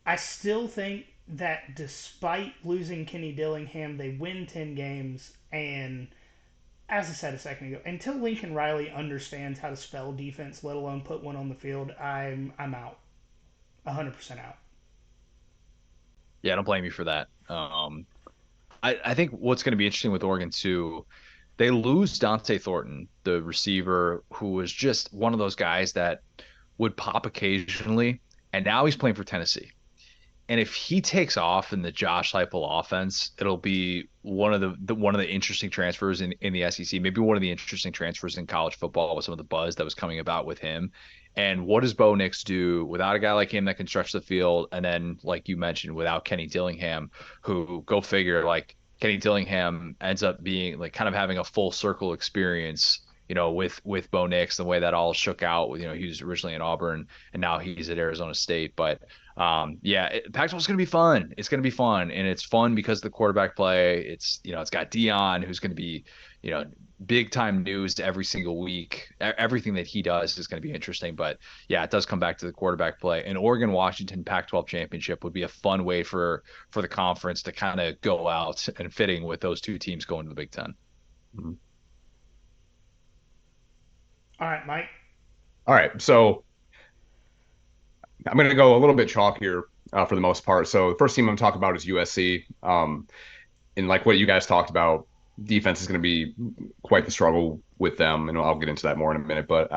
I still think that despite losing Kenny Dillingham, they win 10 games. And as I said a second ago, until Lincoln Riley understands how to spell defense, let alone put one on the field, I'm out, 100% out. yeah, I don't blame you for that. I think what's going to be interesting with Oregon too, they lose Dante Thornton, the receiver, who was just one of those guys that would pop occasionally, and now he's playing for Tennessee. And if he takes off in the Josh Heupel offense, it'll be one of the interesting transfers in the SEC, maybe one of the interesting transfers in college football with some of the buzz that was coming about with him. And what does Bo Nix do without a guy like him that can stretch the field? And then, like you mentioned, without Kenny Dillingham, who go figure, like Kenny Dillingham ends up being like kind of having a full circle experience, with Bo Nix, the way that all shook out with, he was originally in Auburn and now he's at Arizona State. But yeah, Pac-12 is going to be fun. It's going to be fun, and it's fun because of the quarterback play. It's got Dion, who's going to be you know, big time news every single week. Everything that he does is going to be interesting. But yeah, it does come back to the quarterback play. And Oregon Washington Pac-12 championship would be a fun way for the conference to kind of go out and fitting with those two teams going to the Big Ten. Mhm. All right, Mike. All right, so I'm going to go a little bit chalk here for the most part. So the first team I'm talking about is USC. And like what you guys talked about, defense is going to be quite the struggle with them, and I'll get into that more in a minute. But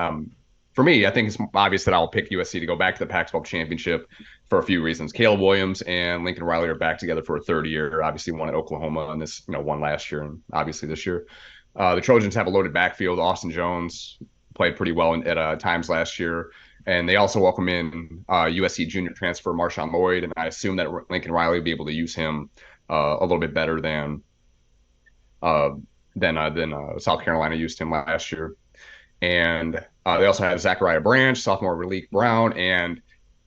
for me, I think it's obvious that I'll pick USC to go back to the Pac-12 championship for a few reasons. Caleb Williams and Lincoln Riley are back together for a third year. Obviously, one at Oklahoma, and this one last year, and obviously this year. The Trojans have a loaded backfield. Austin Jones played pretty well at times last year. And they also welcome in USC junior transfer Marshawn Lloyd, and I assume that Lincoln Riley will be able to use him a little bit better uh, than South Carolina used him last year. And they also have Zachariah Branch, sophomore Raleek Brown, and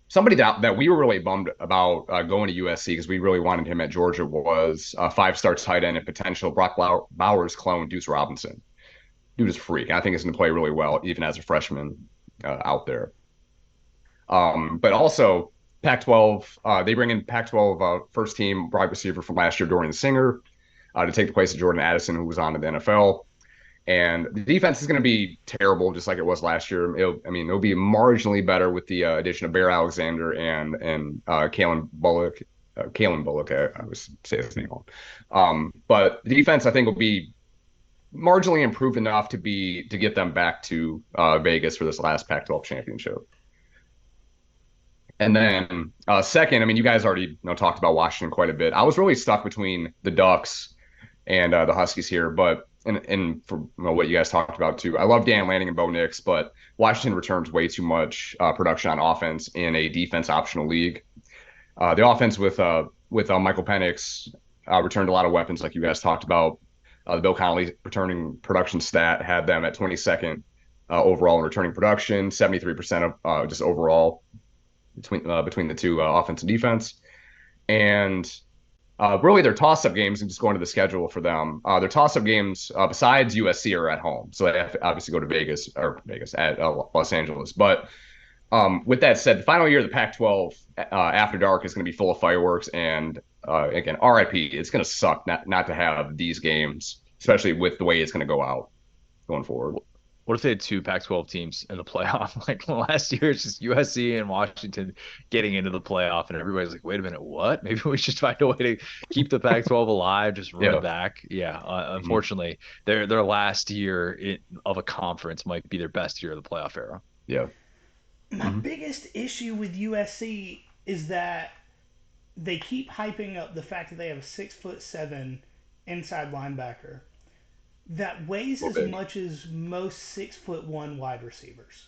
somebody that we were really bummed about going to USC because we really wanted him at Georgia was five-star tight end and potential Brock Bowers clone Deuce Robinson. Dude is a freak. I think he's going to play really well even as a freshman out there. But also Pac-12, they bring in Pac-12 first team wide receiver from last year, Dorian Singer, to take the place of Jordan Addison, who was on to the NFL. And the defense is going to be terrible, just like it was last year. It'll be marginally better with the addition of Bear Alexander and Kalen Bullock. Kalen Bullock, I always say his name wrong. But the defense, I think, will be marginally improved enough to get them back to Vegas for this last Pac-12 championship. And then second, I mean, you guys already talked about Washington quite a bit. I was really stuck between the Ducks and the Huskies here, but and for what you guys talked about too, I love Dan Lanning and Bo Nix, but Washington returns way too much production on offense in a defense optional league. The offense with Michael Penix returned a lot of weapons, like you guys talked about. The Bill Connolly returning production stat had them at 22nd overall in returning production, 73% of just overall between the two offense and defense. And really their toss-up games, and just going to the schedule for them, their toss-up games besides USC are at home. So they have to obviously go to Vegas at Los Angeles. But with that said, the final year of the Pac-12 after dark is going to be full of fireworks. And again, RIP, it's going to suck not to have these games, especially with the way it's going to go out going forward. What if they had two Pac-12 teams in the playoff? Like last year, it's just USC and Washington getting into the playoff, and everybody's like, "Wait a minute, what? Maybe we should find a way to keep the Pac-12 alive, just run it back." Yeah, unfortunately, their last year of a conference might be their best year of the playoff era. Yeah. My biggest issue with USC is that they keep hyping up the fact that they have a 6'7" inside linebacker that weighs as much as most 6'1" wide receivers.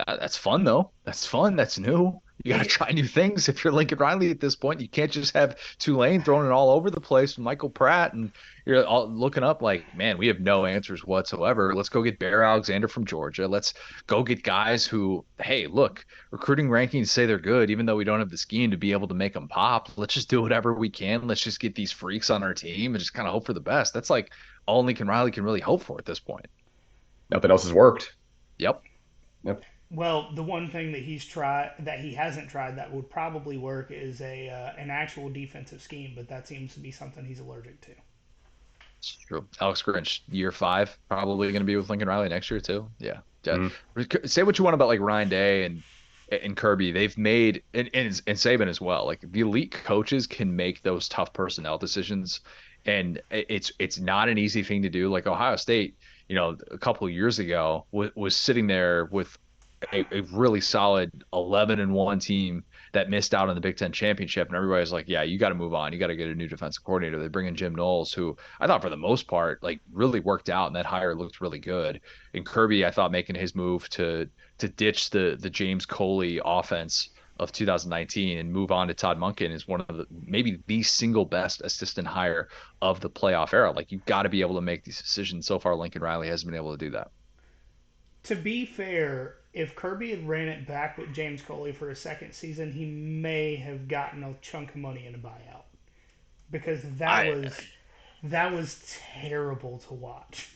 That's fun though. That's fun. That's new. You got to try new things. If you're Lincoln Riley at this point, you can't just have Tulane throwing it all over the place with Michael Pratt, and you're all looking up like, man, we have no answers whatsoever. Let's go get Bear Alexander from Georgia. Let's go get guys who, hey, look, recruiting rankings say they're good, even though we don't have the scheme to be able to make them pop. Let's just do whatever we can. Let's just get these freaks on our team and just kind of hope for the best. That's like all Lincoln Riley can really hope for at this point. Nothing else has worked. Yep. Well, the one thing that he hasn't tried that would probably work is an actual defensive scheme, but that seems to be something he's allergic to. It's true. Alex Grinch, year 5, probably going to be with Lincoln Riley next year too. Yeah. Say what you want about like Ryan Day and Kirby. They've made and Saban as well. Like the elite coaches can make those tough personnel decisions, and it's not an easy thing to do. Like Ohio State, a couple of years ago was sitting there with a really solid 11-1 team that missed out on the Big Ten championship, and everybody's like, yeah, you got to move on. You got to get a new defensive coordinator. They bring in Jim Knowles, who I thought for the most part, like really worked out, and that hire looked really good. And Kirby, I thought making his move to ditch the James Coley offense of 2019 and move on to Todd Monken is one of maybe the single best assistant hire of the playoff era. Like you got to be able to make these decisions. So far, Lincoln Riley hasn't been able to do that. To be fair, if Kirby had ran it back with James Coley for a second season, he may have gotten a chunk of money in a buyout because That was terrible to watch.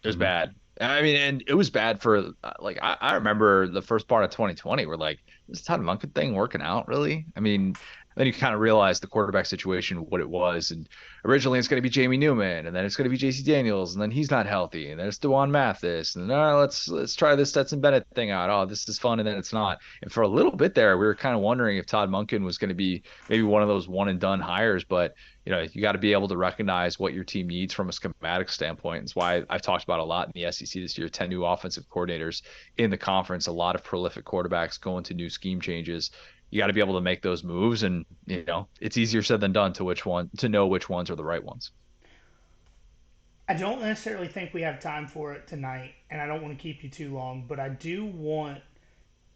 It was Mhm. bad. I mean, and it was bad for like I remember the first part of 2020 where like this Todd Monken thing working out really. I mean, then you kind of realize the quarterback situation, what it was, and originally it's going to be Jamie Newman, and then it's going to be J.C. Daniels, and then he's not healthy, and then it's Dewan Mathis, and then let's try this Stetson Bennett thing out. Oh, this is fun, and then it's not. And for a little bit there, we were kind of wondering if Todd Monken was going to be maybe one of those one and done hires, but you got to be able to recognize what your team needs from a schematic standpoint. It's why I've talked about a lot in the SEC this year, 10 new offensive coordinators in the conference, a lot of prolific quarterbacks going to new scheme changes. You got to be able to make those moves, and it's easier said than done to know which ones are the right ones. I don't necessarily think we have time for it tonight, and I don't want to keep you too long, but I do want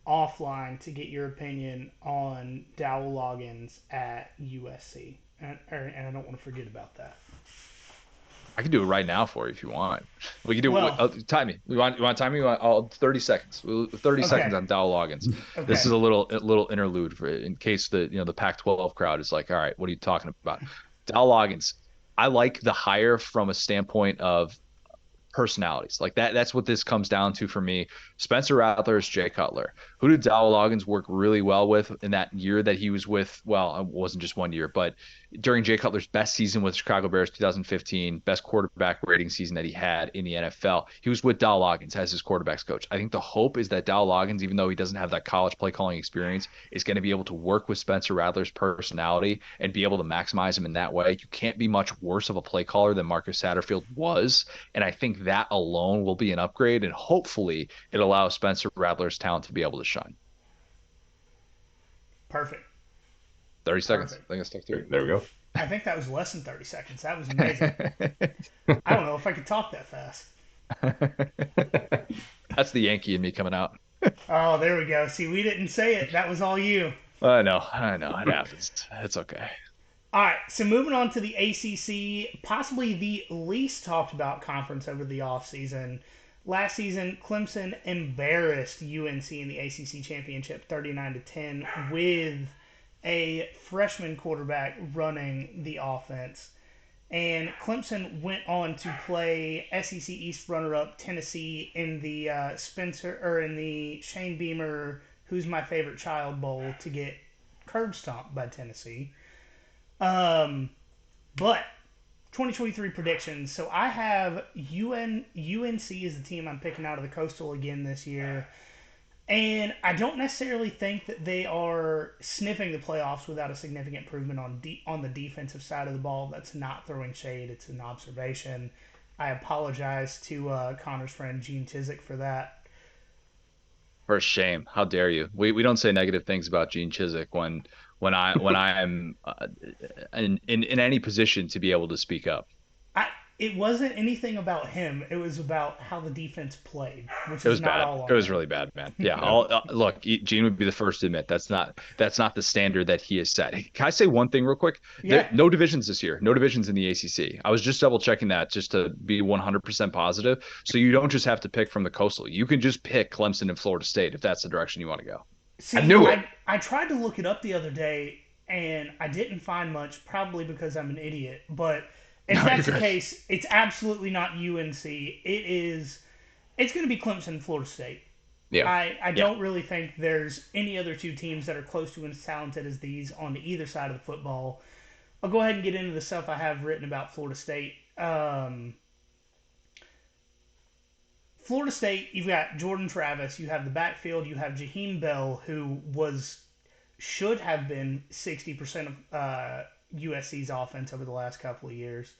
offline to get your opinion on Dowell Loggins at USC, and I don't want to forget about that. I can do it right now for you if you want. We can do Well, time me. You want time me? I'll 30 seconds. 30 seconds okay, on Dowell Loggins. This okay. is a little interlude for in case the Pac-12 crowd is like, all right, what are you talking about? Dowell Loggins. I like the hire from a standpoint of personalities. Like that's what this comes down to for me. Spencer Rattler is Jay Cutler. Who did Dowell Loggins work really well with in that year that he was with? Well, it wasn't just one year, but during Jay Cutler's best season with Chicago Bears 2015, best quarterback rating season that he had in the NFL, he was with Dowell Loggins as his quarterbacks coach. I think the hope is that Dowell Loggins, even though he doesn't have that college play calling experience, is going to be able to work with Spencer Rattler's personality and be able to maximize him in that way. You can't be much worse of a play caller than Marcus Satterfield was, and I think that alone will be an upgrade. And hopefully it allows Spencer Rattler's talent to be able to shine. Perfect, 30 seconds. perfect. I think I stuck There through. there we go. I think that was less than 30 seconds. That was amazing. I don't know if I could talk that fast. That's the Yankee in me coming out. Oh, there we go. See, we didn't say it. That was all you. I know. It happens. It's okay. All right, so moving on to the ACC, possibly the least talked about conference over the offseason. Last season, Clemson embarrassed UNC in the ACC championship 39 to 10 with a freshman quarterback running the offense. And Clemson went on to play SEC East runner-up Tennessee in the in the Shane Beamer "Who's My Favorite Child" Bowl to get curb stomped by Tennessee. Um, but 2023 predictions. So I have UNC as the team I'm picking out of the Coastal again this year. And I don't necessarily think that they are sniffing the playoffs without a significant improvement on the defensive side of the ball. That's not throwing shade; it's an observation. I apologize to Connor's friend Gene Chiswick for that. For shame. How dare you? We don't say negative things about Gene Chiswick when I am in any position to be able to speak up. I It wasn't anything about him. It was about how the defense played, which It is was not bad. all It on was him. really bad, man. Yeah. I'll look. Gene would be the first to admit that's not the standard that he has set. Hey, can I say one thing real quick? There Yeah. no divisions this year. No divisions in the ACC. I was just double checking that just to be 100% positive. So you don't just have to pick from the coastal. You can just pick Clemson and Florida State if that's the direction you want to go. I See, knew it. I tried to look it up the other day and I didn't find much, probably because I'm an idiot. But if No, you're that's the good. case, it's absolutely not UNC. It's going to be Clemson and Florida State. Yeah. I Yeah. don't really think there's any other two teams that are close to as talented as these on either side of the football. I'll go ahead and get into the stuff I have written about Florida State. Florida State, you've got Jordan Travis, you have the backfield, you have Jaheim Bell, who should have been 60% of USC's offense over the last couple of years.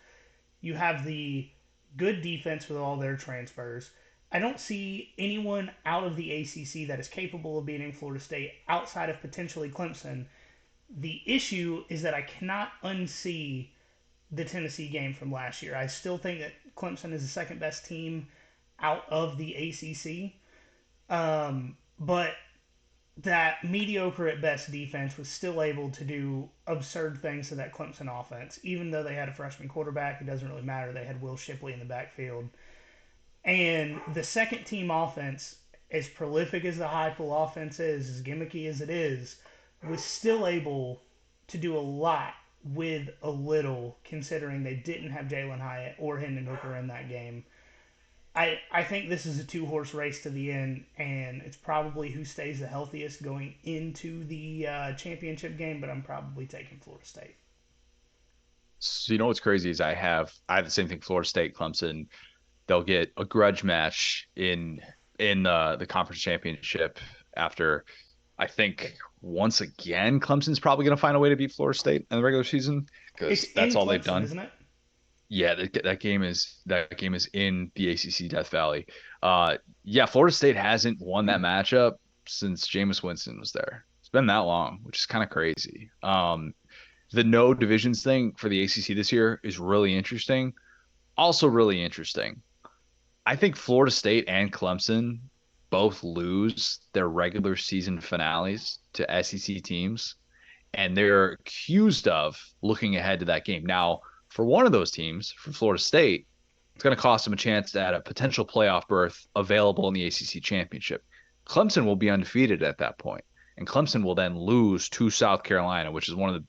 You have the good defense with all their transfers. I don't see anyone out of the ACC that is capable of beating Florida State outside of potentially Clemson. The issue is that I cannot unsee the Tennessee game from last year. I still think that Clemson is the second best team out of the ACC. But that mediocre at best defense was still able to do absurd things to that Clemson offense. Even though they had a freshman quarterback, it doesn't really matter. They had Will Shipley in the backfield. And the second team offense, as prolific as the Heupel offense is, as gimmicky as it is, was still able to do a lot with a little, considering they didn't have Jalen Hyatt or Hendon Hooker in that game. I think this is a two-horse race to the end, and it's probably who stays the healthiest going into the championship game, but I'm probably taking Florida State. So you know what's crazy is I have the same thing. Florida State, Clemson, they'll get a grudge match in the conference championship after I think once again Clemson's probably going to find a way to beat Florida State in the regular season It's because in that's all they've Clemson, done. isn't it? Yeah, that game is in the ACC Death Valley. Yeah, Florida State hasn't won that matchup since Jameis Winston was there. It's been that long, which is kind of crazy. The no divisions thing for the ACC this year is really interesting. Also, really interesting. I think Florida State and Clemson both lose their regular season finales to SEC teams, and they're accused of looking ahead to that game. Now, for one of those teams, for Florida State, it's going to cost them a chance at a potential playoff berth available in the ACC championship. Clemson will be undefeated at that point, and Clemson will then lose to South Carolina, which is one of the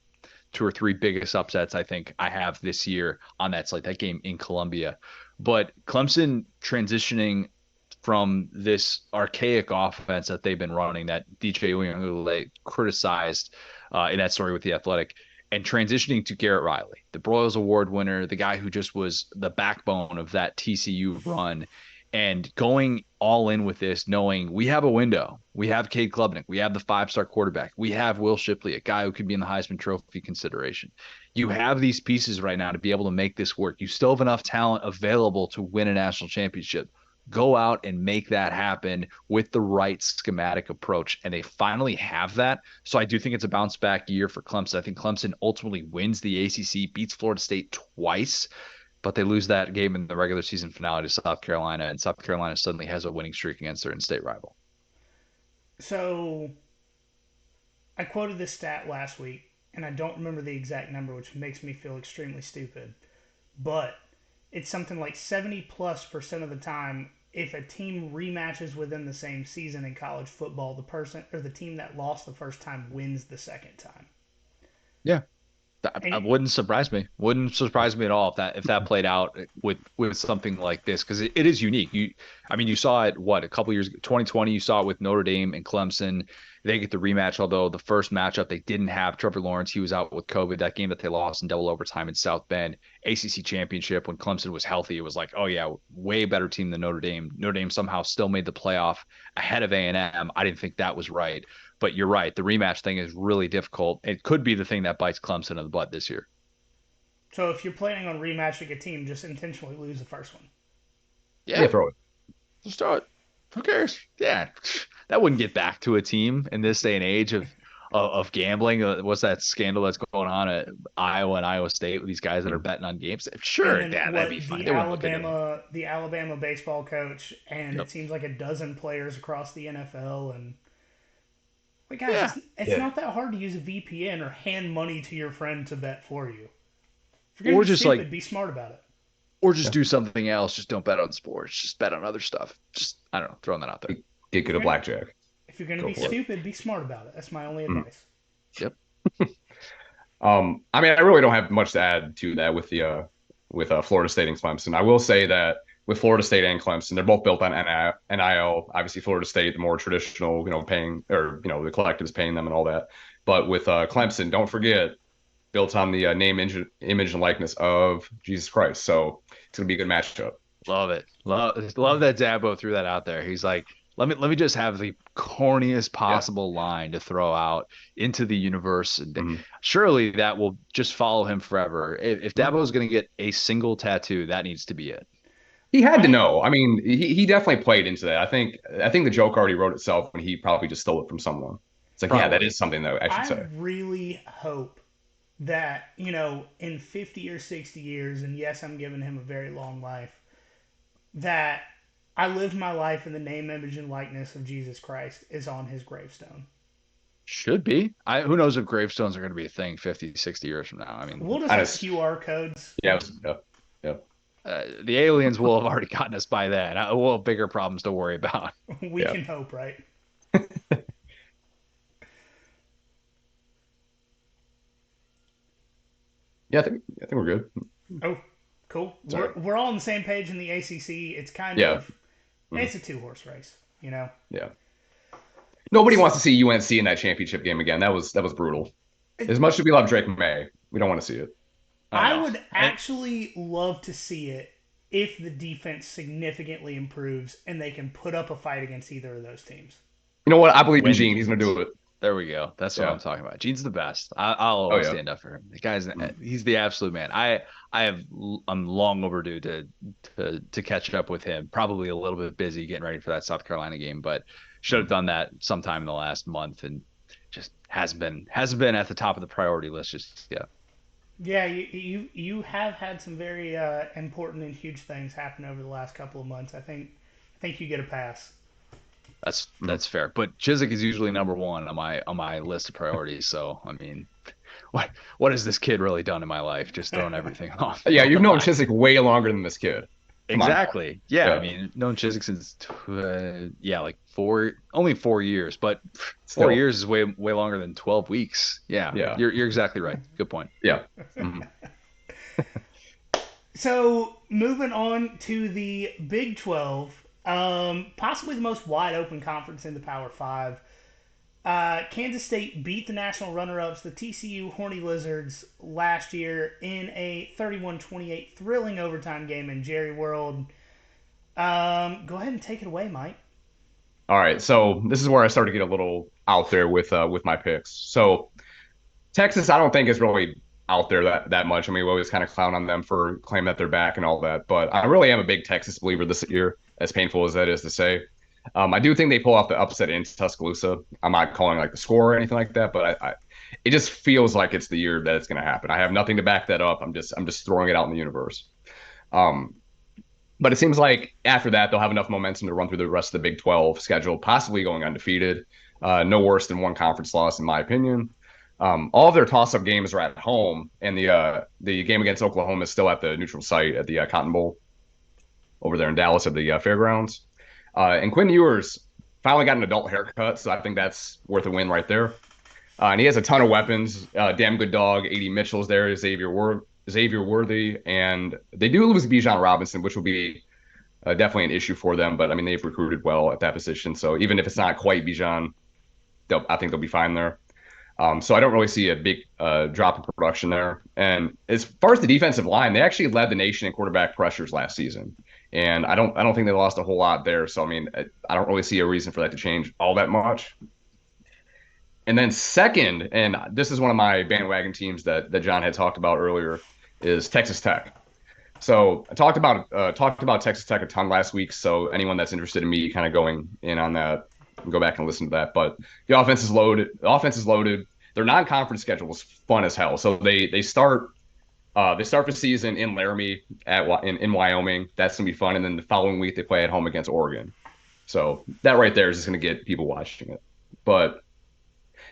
two or three biggest upsets I think I have this year on that slate. That game in Columbia, but Clemson transitioning from this archaic offense that they've been running that DJ Uiagalelei criticized in that story with the Athletic, and transitioning to Garrett Riley, the Broyles Award winner, the guy who just was the backbone of that TCU run, and going all in with this, knowing we have a window. We have Cade Klubnik. We have the five-star quarterback. We have Will Shipley, a guy who could be in the Heisman Trophy consideration. You have these pieces right now to be able to make this work. You still have enough talent available to win a national championship. Go out and make that happen with the right schematic approach. And they finally have that. So I do think it's a bounce back year for Clemson. I think Clemson ultimately wins the ACC, beats Florida State twice, but they lose that game in the regular season finale to South Carolina, and South Carolina suddenly has a winning streak against their in-state rival. So I quoted this stat last week, and I don't remember the exact number, which makes me feel extremely stupid. But it's something like 70+% of the time, if a team rematches within the same season in college football, the person or the team that lost the first time wins the second time. Yeah, that And wouldn't surprise me. Wouldn't surprise me at all if that played out with something like this because it is unique. I mean, you saw it what a couple years 2020. You saw it with Notre Dame and Clemson. They get the rematch, although the first matchup they didn't have Trevor Lawrence. He was out with COVID. That game that they lost in double overtime in South Bend, ACC championship when Clemson was healthy, it was like, oh yeah, way better team than Notre Dame. Notre Dame somehow still made the playoff ahead of A&M. I didn't think that was right. But you're right. The rematch thing is really difficult. It could be the thing that bites Clemson in the butt this year. so if you're planning on rematching a team, just intentionally lose the first one. Yeah, Yeah, throw it. just throw it. Who cares? Yeah, that wouldn't get back to a team in this day and age of gambling. What's that scandal that's going on at Iowa and Iowa State with these guys that are betting on games? And Sure, then yeah, that'd what be fine. the They wouldn't look into it. Alabama baseball coach, and Yep. it seems like a dozen players across the NFL, and like guys, Yeah, it's Yeah. not that hard to use a VPN or hand money to your friend to bet for you. If you're gonna or be just like, stupid, be smart about it. or just Yeah. do something else. Just don't bet on sports. Just bet on other stuff. Just I don't know, throwing that out there. Get If good at you're gonna blackjack. if you're gonna Go be for it. stupid, be smart about it. That's my only Mm. advice. Yep. I mean, I really don't have much to add to that with Florida State and Clemson. I will say that with Florida State and Clemson, they're both built on NIL. Obviously, Florida State, the more traditional, paying or the collectives paying them and all that. But with Clemson, don't forget, built on the name, image, and likeness of Jesus Christ. So it's gonna be a good matchup. Love it. Love that Dabo threw that out there. He's like, let me just have the corniest Yeah. possible line to throw out into the universe. And Mhm. surely that will just follow him forever. If Mhm. Dabo's going to get a single tattoo, that needs to be it. He had to I know. I mean, he definitely played into that. I think the joke already wrote itself when he probably just stole it from someone. It's like, yeah, that Probably. is something that I should I say. really hope that in 50 or 60 years, and yes, I'm giving him a very long life, that I lived my life in the name, image, and likeness of Jesus Christ is on his gravestone. Should be. Who knows if gravestones are going to be a thing 50, 60 years from now. I mean, We'll just I have just QR codes. yeah, yeah, yeah. the aliens will have already gotten us by then. We'll have bigger problems to worry about. We Yeah. can hope, right? Yeah, I think we're good. Oh, cool. Sorry. We're all on the same page in the ACC. It's kind Yeah. of Mhm. it's a two-horse race, you know. Yeah. Nobody wants to see UNC in that championship game again. That was brutal. As much as we love Drake May, we don't want to see it. I I know. would actually love to see it if the defense significantly improves and they can put up a fight against either of those teams. You know what? I believe in When Gene. He's gonna do it. There we go. That's what Yeah. I'm talking about. Gene's the best. I'll Oh always yeah. stand up for him. The guy's Mhm. he's the absolute man. I'm long overdue to catch up with him. Probably a little bit busy getting ready for that South Carolina game, but should have Mhm. done that sometime in the last month and just hasn't been at the top of the priority list just yet. Yeah, you have had some very important and huge things happen over the last couple of months. I think you get a pass. Mhm. That's fair. But Chiswick is usually number one on my list of priorities. So I mean, what what has this kid really done in my life? Just throwing everything off Yeah, on you've the known line. Chiswick way longer than this kid. Come on. Exactly. Yeah. I Yeah. mean, known Chiswick since yeah, like only 4 years, but four Still. years is way longer than 12 weeks. Yeah, Yeah. you're exactly right. Good point. Yeah. Mhm. So moving on to the Big 12, possibly the most wide open conference in the Power Five. Kansas State beat the national runner-ups, the TCU Horny Lizards, last year in a 31-28 thrilling overtime game in Jerry World. Go ahead and take it away, Mike. All right. So this is where I start to get a little out there with my picks. So Texas, I don't think is really out there that much. I mean, we always kind of clown on them for claiming that they're back and all that, but I really am a big Texas believer this year, as painful as that is to say. I do think they pull off the upset in Tuscaloosa. I'm not calling like the score or anything like that, but it just feels like it's the year that it's going to happen. I have nothing to back that up. I'm just throwing it out in the universe. Um, but it seems like after that they'll have enough momentum to run through the rest of the Big 12 schedule, possibly going undefeated. No worse than one conference loss, in my opinion. All of their toss-up games are at home, and the game against Oklahoma is still at the neutral site at the Cotton Bowl over there in Dallas at the fairgrounds. And Quinn Ewers finally got an adult haircut, so I think that's worth a win right there. And he has a ton of weapons. Damn good dog. AD Mitchell's there. Xavier Worthy, and they do lose Bijan Robinson, which will be definitely an issue for them. But I mean, they've recruited well at that position, so even if it's not quite Bijan, I think they'll be fine there. So I don't really see a big drop in production there. And as far as the defensive line, they actually led the nation in quarterback pressures last season, and I don't think they lost a whole lot there. So I mean, I don't really see a reason for that to change all that much. And then second, and this is one of my bandwagon teams that John had talked about earlier, is Texas Tech. So I talked about Texas Tech a ton last week. So anyone that's interested in me kind of going in on that, go back and listen to that. But the offense is loaded. The offense is loaded. Their non-conference schedule was fun as hell. So they start the season in Laramie in Wyoming. That's gonna be fun. And then the following week they play at home against Oregon. So that right there is just gonna get people watching it. But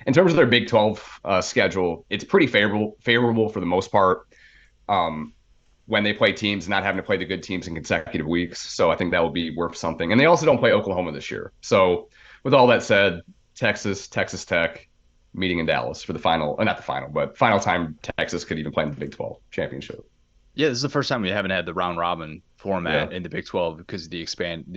in terms of their Big 12 schedule, it's pretty favorable for the most part. Um, when they play teams, not having to play the good teams in consecutive weeks. So I think that will be worth something. And they also don't play Oklahoma this year. So with all that said, Texas Tech meeting in Dallas for the final, not the final, but final time Texas could even play in the Big 12 championship. Yeah, this is the first time we haven't had the round robin Yeah. format in the Big 12 because of the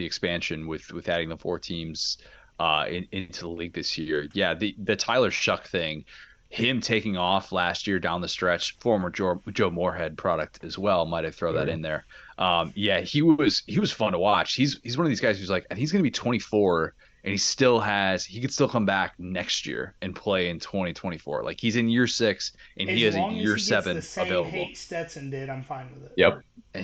expansion with adding the four teams into the league this year. Yeah, the Tyler Shuck thing, him taking off last year down the stretch, former Joe Moorhead product as well. Might have throw There that you in there. Yeah, he was fun to watch. He's one of these guys who's like, and he's gonna be 24 and he could still come back next year and play in 2024. Like he's in year 6 and he As has a long as year he gets the 7 same available. hate Stetson did, I'm fine with it. Yep.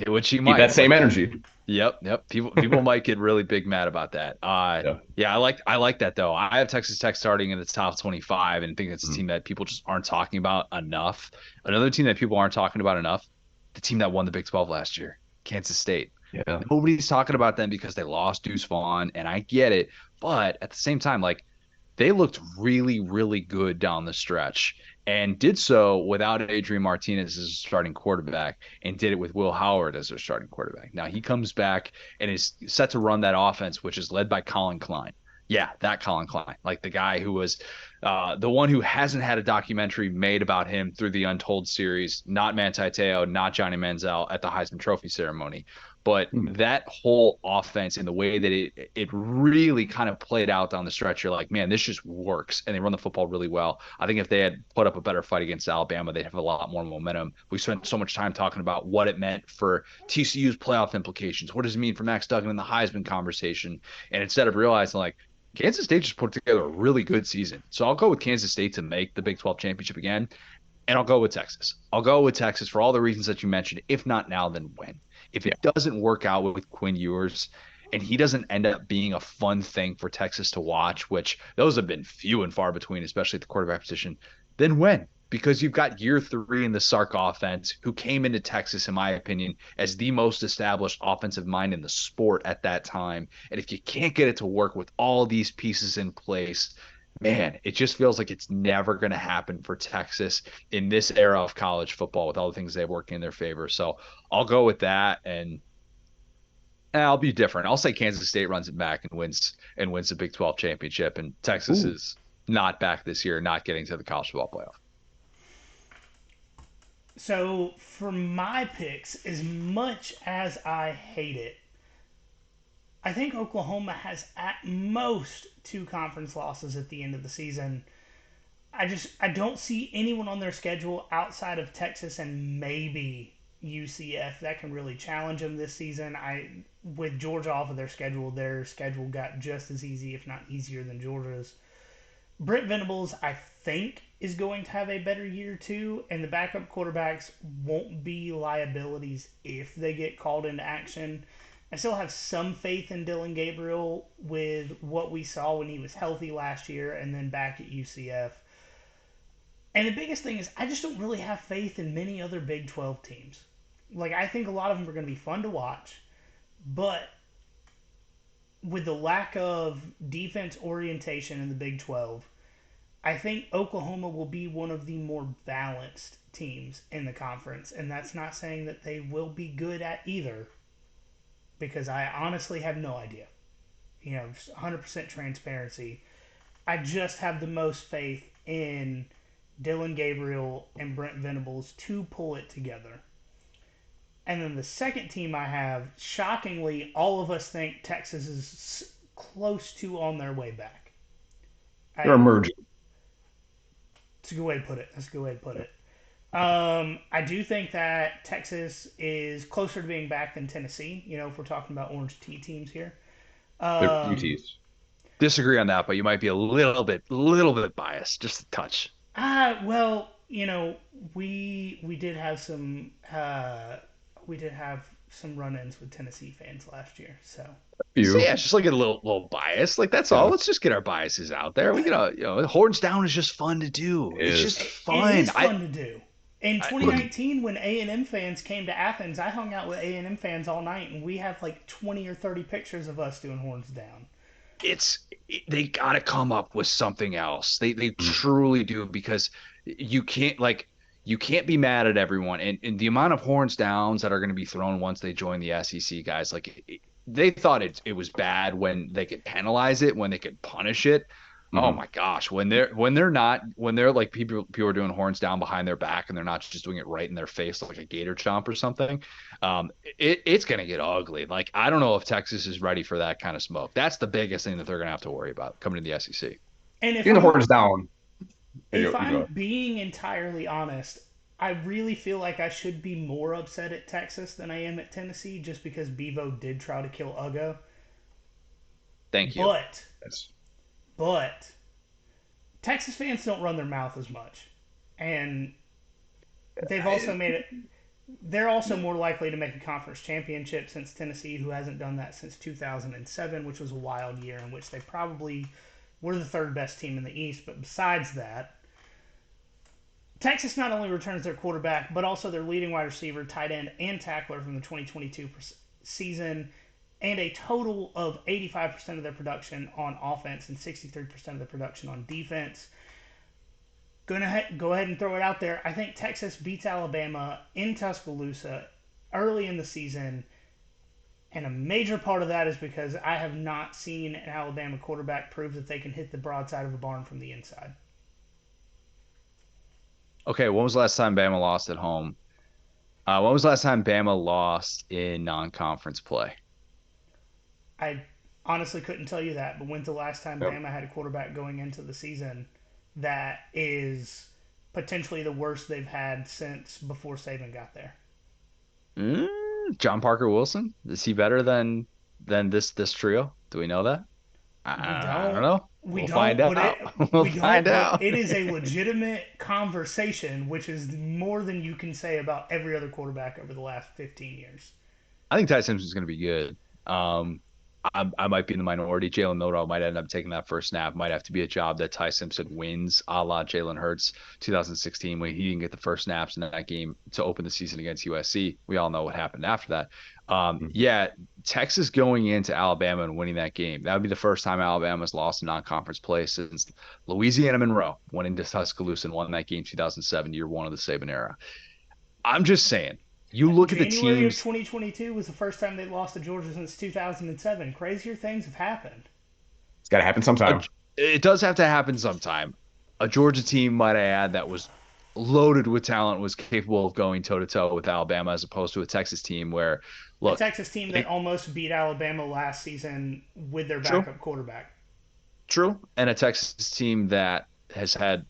Which he Keep that might. same Like, energy. yep. People might get really big mad about that. Yeah. Yeah, I like that though. I have Texas Tech starting in the top 25 and think it's a Mhm. team that people just aren't talking about enough. Another team that people aren't talking about enough, the team that won the Big 12 last year, Kansas State. Yeah. Nobody's talking about them because they lost Deuce Vaughn, and I get it. But at the same time, like they looked really, really good down the stretch and did so without Adrian Martinez as a starting quarterback and did it with Will Howard as their starting quarterback. Now he comes back and is set to run that offense, which is led by Colin Klein. Yeah, that Colin Klein, like the guy who was the one who hasn't had a documentary made about him through the Untold series, not Manti Te'o, not Johnny Manziel at the Heisman Trophy ceremony. But Hmm. that whole offense and the way that it really kind of played out down the stretch, you're like, man, this just works. And they run the football really well. I think if they had put up a better fight against Alabama, they'd have a lot more momentum. We spent so much time talking about what it meant for TCU's playoff implications. What does it mean for Max Duggan in the Heisman conversation? And instead of realizing like Kansas State just put together a really good season. So I'll go with Kansas State to make the Big 12 championship again. And I'll go with Texas. I'll go with Texas for all the reasons that you mentioned. If not now, then when? If Yeah. it doesn't work out with Quinn Ewers and he doesn't end up being a fun thing for Texas to watch, which those have been few and far between, especially at the quarterback position, then when? Because you've got year three in the Sark offense, who came into Texas, in my opinion, as the most established offensive mind in the sport at that time. And if you can't get it to work with all these pieces in place, man, it just feels like it's never going to happen for Texas in this era of college football with all the things they have working in their favor. So I'll go with that, and I'll be different. I'll say Kansas State runs it back and wins the Big 12 championship, and Texas Ooh. is not back this year, not getting to the college football playoff. So for my picks, as much as I hate it, I think Oklahoma has at most two conference losses at the end of the season. I don't see anyone on their schedule outside of Texas and maybe UCF that can really challenge them this season. I with Georgia off of their schedule got just as easy, if not easier, than Georgia's. Brent Venables, I think, is going to have a better year too, and the backup quarterbacks won't be liabilities if they get called into action. I still have some faith in Dylan Gabriel with what we saw when he was healthy last year and then back at UCF. And the biggest thing is, I just don't really have faith in many other Big 12 teams. Like, I think a lot of them are going to be fun to watch, but with the lack of defense orientation in the Big 12, I think Oklahoma will be one of the more balanced teams in the conference. And that's not saying that they will be good at either, because I honestly have no idea. You know, just 100% transparency. I just have the most faith in Dylan Gabriel and Brent Venables to pull it together. And then the second team I have, shockingly, all of us think Texas is close to on their way back. They're I, emerging. That's a good way to put it. That's a good way to put it. I do think that Texas is closer to being back than Tennessee. You know, if we're talking about Orange Tea teams here. They're Um, UTs. Disagree on that, but you might be a little bit biased, just a touch. well, you know, we did have some run-ins with Tennessee fans last year. So So Few. yeah, it's just like a little bias. Like that's all. Yeah. Let's just get our biases out there. We but get horns down is just fun to do. It's just Is. it fun. is fun to do. In Look, 2019, when A&M fans came to Athens, I hung out with A&M fans all night, and we have like 20 or 30 pictures of us doing horns down. it's they got to come up with something else. They Mm. truly do because you can't like you can't be mad at everyone and the amount of horns downs that are going to be thrown once they join the SEC guys like they thought it was bad when they could penalize it when they could punish it. Oh Mhm. my gosh, when they're like people are doing horns down behind their back and they're not just doing it right in their face like a gator chomp or something. It's going to get ugly. Like, I don't know if Texas is ready for that kind of smoke. That's the biggest thing that they're going to have to worry about coming to the SEC. And Getting the horns down. if You I'm go. being entirely honest, I really feel like I should be more upset at Texas than I am at Tennessee, just because Bevo did try to kill Ugo. Thank you. But That's but Texas fans don't run their mouth as much, and they've also I, made it. They're also more likely to make a conference championship since Tennessee, who hasn't done that since 2007, which was a wild year in which they probably were the third best team in the East. But besides that, Texas not only returns their quarterback, but also their leading wide receiver, tight end, and tackler from the 2022 season, and a total of 85% of their production on offense and 63% of their production on defense. Gonna go ahead and throw it out there. I think Texas beats Alabama in Tuscaloosa early in the season And a major part of that is because I have not seen an Alabama quarterback prove that they can hit the broadside of a barn from the inside. Okay, when was the last time Bama lost at home? When was the last time Bama lost in non-conference play? I honestly couldn't tell you that, but when's the last time Yep. Bama had a quarterback going into the season that is potentially the worst they've had since before Saban got there? Mm, John Parker Wilson? Is he better than this trio? Do we know that? We I don't don't. know. We We'll find don't, but out. it We'll we find don't, but out. it is a legitimate conversation, which is more than you can say about every other quarterback over the last 15 years. I think Ty Simpson's going to be good. Um, I might be in the minority. Jalen Milroe might end up taking that first snap. Might have to be a job that Ty Simpson wins, a la Jalen Hurts 2016 when he didn't get the first snaps in that game to open the season against USC. We all know what happened after that. Mhm. Yeah, Texas going into Alabama and winning that game. That would be the first time Alabama's lost a non-conference play since Louisiana Monroe went into Tuscaloosa and won that game 2007, year one of the Saban era. I'm just saying, you look at the January of teams. 2022 was the first time they lost to Georgia since 2007. Crazier things have happened. It's got to happen a, sometime. it does have to happen sometime. A Georgia team, might I add, that was loaded with talent was capable of going toe to toe with Alabama, as opposed to a Texas team where, A look, Texas team that they, almost beat Alabama last season with their true, backup quarterback. true, and a Texas team that has had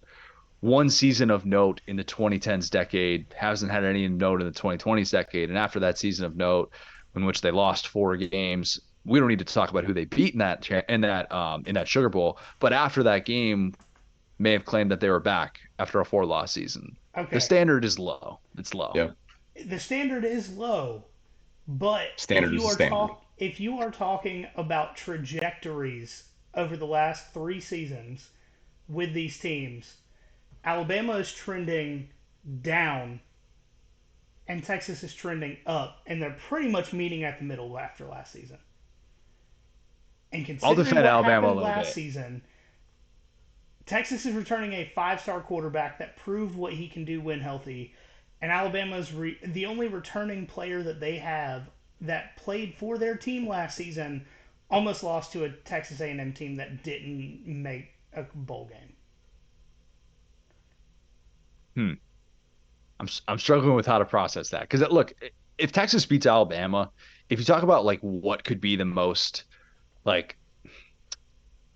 one season of note in the 2010s decade, hasn't had any note in the 2020s decade, and after that season of note, in which they lost 4 games, we don't need to talk about who they beat in that Sugar Bowl. But after that game, may have claimed that they were back after a 4-loss season. The Okay, standard is low. It's low. Yeah. the standard is low, but Standard is the standard. if you are talking about trajectories over the last 3 seasons with these teams, Alabama is trending down and Texas is trending up, and they're pretty much meeting at the middle after last season. And I'll considering defend what Alabama a happened little last bit. season, Texas is returning a five-star quarterback that proved what he can do when healthy, and Alabama's the only returning player that they have that played for their team last season almost lost to a Texas A&M team that didn't make a bowl game. Hmm. I'm struggling with how to process that because look, if Texas beats Alabama, if you talk about like what could be the most like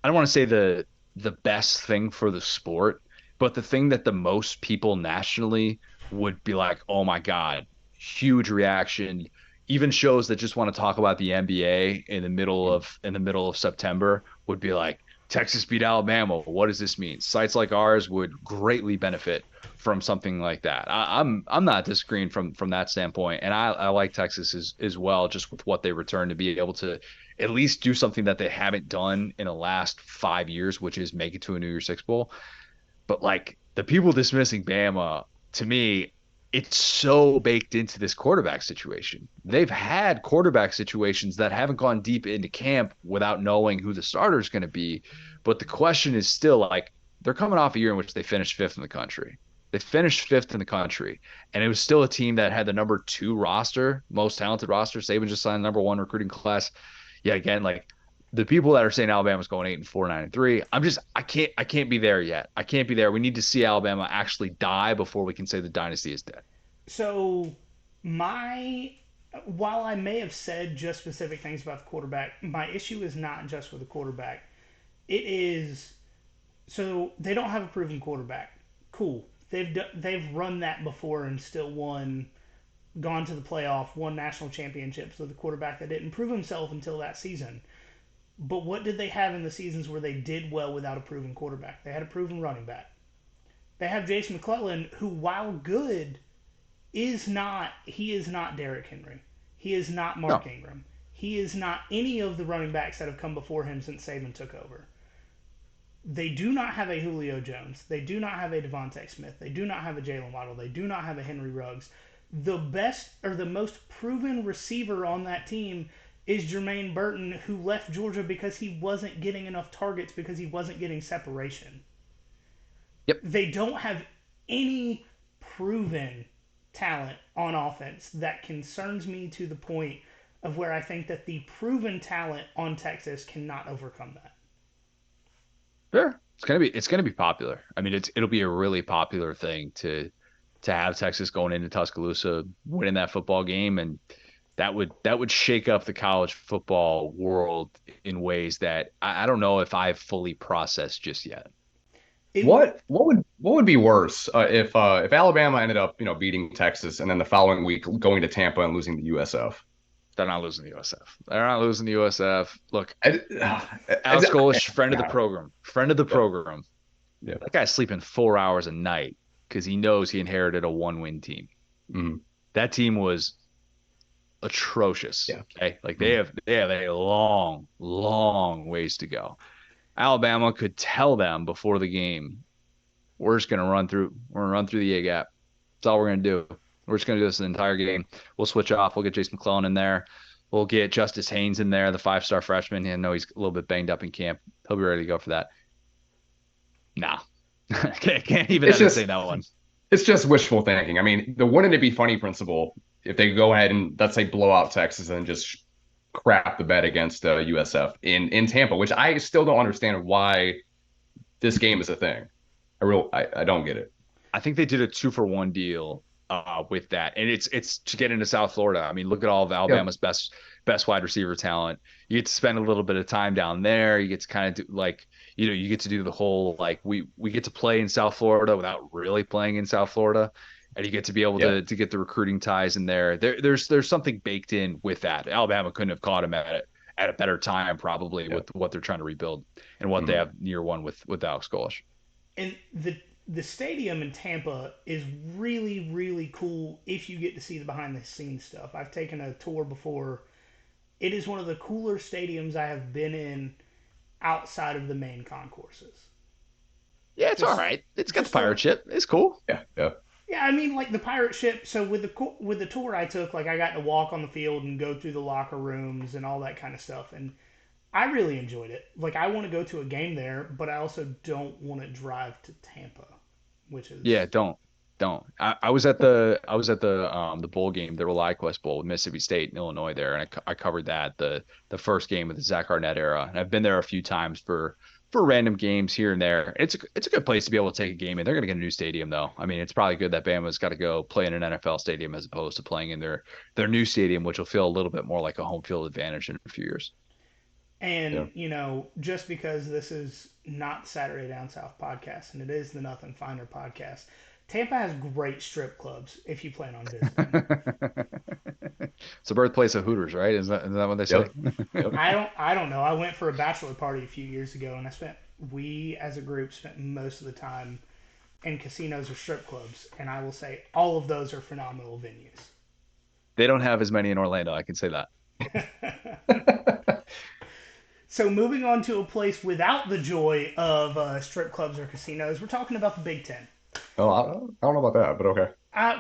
I don't want to say the best thing for the sport, but the thing that the most people nationally would be like, "Oh my God, huge reaction." Even shows that just want to talk about the NBA in the middle of September would be like, "Texas beat Alabama. What does this mean?" Sites like ours would greatly benefit from something like that. I'm not disagreeing from that standpoint, and I like Texas as well, just with what they return to be able to at least do something that they haven't done in the last 5 years, which is make it to a New Year's Six Bowl. But like the people dismissing Bama, to me, it's so baked into this quarterback situation. They've had quarterback situations that haven't gone deep into camp without knowing who the starter is going to be. But the question is still like they're coming off a year in which they finished fifth in the country. They finished fifth in the country, and it was still a team that had the number two roster, most talented roster. Saban just signed the number one recruiting class. Yeah, again, like the people that are saying Alabama's going 8-4, 9-3, I can't be there yet. I can't be there. We need to see Alabama actually die before we can say the dynasty is dead. So my while I may have said just specific things about the quarterback, my issue is not just with the quarterback. It is so they don't have a proven quarterback. Cool. They've run that before and still won, gone to the playoff, won national championships with a quarterback that didn't prove himself until that season. But what did they have in the seasons where they did well without a proven quarterback? They had a proven running back. They have Jason McClellan, who while good, is not Derrick Henry. He is not Mark No, Ingram. He is not any of the running backs that have come before him since Saban took over. They do not have a Julio Jones. They do not have a Devontae Smith. They do not have a Jalen Waddle. They do not have a Henry Ruggs. The best or the most proven receiver on that team is Jermaine Burton, who left Georgia because he wasn't getting enough targets because he wasn't getting separation. yep. They don't have any proven talent on offense that concerns me to the point of where I think that the proven talent on Texas cannot overcome that. Sure. It's gonna be popular. I mean, it'll be a really popular thing to have Texas going into Tuscaloosa, winning that football game, and that would shake up the college football world in ways that I don't know if I've fully processed just yet. It would, What would be worse if Alabama ended up beating Texas and then the following week going to Tampa and losing the USF? They're not losing the USF. They're not losing the USF. Look, I, Alex Golish, friend of the yeah, program, friend of the yeah, program. yeah. That guy's sleeping 4 hours a night because he knows he inherited a one-win team. Mhm. That team was atrocious. Yeah. Okay, like they Mhm. have they have a long, long ways to go. Alabama could tell them before the game, we're gonna run through the A gap. That's all we're gonna do. We're just gonna do this the entire game. We'll switch off. We'll get Jason McClellan in there. We'll get Justice Haynes in there, the 5-star freshman. I know he's a little bit banged up in camp. He'll be ready to go for that. Nah, can't even It's entertain just that one. it's just wishful thinking. I mean, the wouldn't it be funny principle if they go ahead and let's say blow out Texas and just crap the bed against USF in Tampa, which I still don't understand why this game is a thing. I don't get it. I think they did a 2-for-1 deal with that, and it's to get into South Florida. I mean, look at all of Yep. Alabama's best wide receiver talent. You get to spend a little bit of time down there. You get to kind of do like you get to do the whole like we get to play in South Florida without really playing in South Florida, and you get to be able Yeah. to get the recruiting ties in there. There's something baked in with that. Alabama couldn't have caught him at a better time probably Yeah. with what they're trying to rebuild and what they Mhm. have year one with Alex Golesh. and the stadium in Tampa is really really cool if you get to see the behind the scenes stuff. I've taken a tour before. It is one of the cooler stadiums I have been in outside of the main concourses. Yeah, it's all Just right. It's got the just the pirate ship. It's cool. Yeah. Yeah. Yeah, I mean, like the pirate ship. So with the tour I took, like I got to walk on the field and go through the locker rooms and all that kind of stuff, and I really enjoyed it. Like I want to go to a game there, but I also don't want to drive to Tampa, which Yeah, is don't. I was at the bowl game, the Rely Quest Bowl with Mississippi State and Illinois there, and I covered that the first game of the Zach Arnett era, and I've been there a few times for random games here and there. It's a good place to be able to take a game in. They're gonna get a new stadium though. I mean, it's probably good that Bama's got to go play in an NFL stadium as opposed to playing in their new stadium, which will feel a little bit more like a home field advantage in a few years. Yeah. and just because this is not Saturday Down South podcast and it is the Nothing Finer podcast, Tampa has great strip clubs if you plan on visiting. It's the birthplace of Hooters, right? Is that what they say? Yep. Yep. I don't know. I went for a bachelor party a few years ago, and we as a group spent most of the time in casinos or strip clubs, and I will say all of those are phenomenal They don't have as many in Orlando, I can say that. venues. So moving on to a place without the joy of strip clubs or casinos, we're talking about the Big Ten. Oh, I don't know about that, but okay.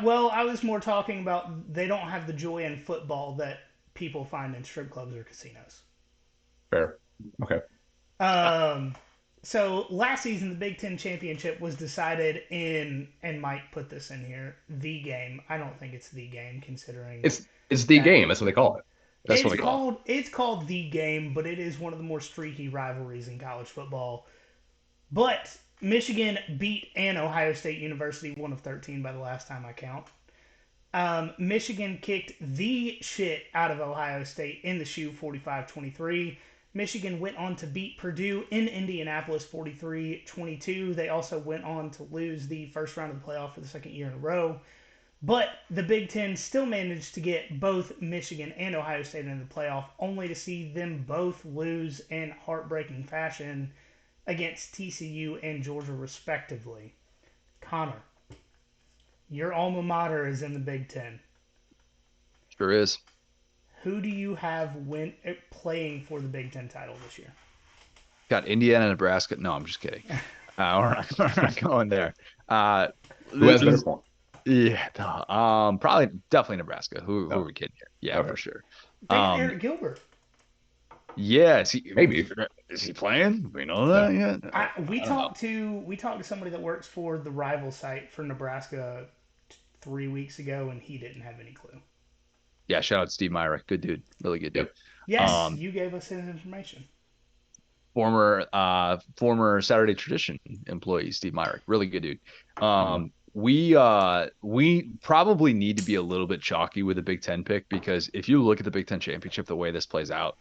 Well, I was more talking about they don't have the joy in football that people find in strip clubs or casinos. Fair. Okay. Um, so last season, the Big Ten championship was decided in, and Mike put this in here, the game. I don't think it's the game, considering It's the that game. That's what they call it. That's what they call it's called the game, but it is one of the more streaky rivalries in college football. But Michigan beat an Ohio State University, one of 13 by the last time I count. Michigan kicked the shit out of Ohio State in the shoe 45-23. Michigan went on to beat Purdue in Indianapolis 43-22. They also went on to lose the first round of the playoff for the second year in a row. But the Big Ten still managed to get both Michigan and Ohio State into the playoff, only to see them both lose in heartbreaking fashion against TCU and Georgia, respectively. Connor, your alma mater is in the Big Ten. it. Sure is. Who do you have playing for the Big Ten title this year? Got Indiana, Nebraska. No, I'm just kidding. We're not going there. Uh, Who has better this- form? yeah, probably definitely Nebraska. Who are Oh, we kidding here? Yeah, okay. for sure. They got Um, Eric Gilbert. yeah, Maybe. is he playing? We know Yeah. that yet? We I don't know. talked to somebody that works for the rival site for Nebraska 3 weeks ago, and he didn't have any clue. Yeah, shout out to Steve Myrick. Good dude. Really good dude. Yep. Yes, Um, you gave us his information. former Saturday Tradition employee Steve Myrick, really good dude. We probably need to be a little bit chalky with the Big Ten pick because if you look at the Big Ten championship, the way this plays out,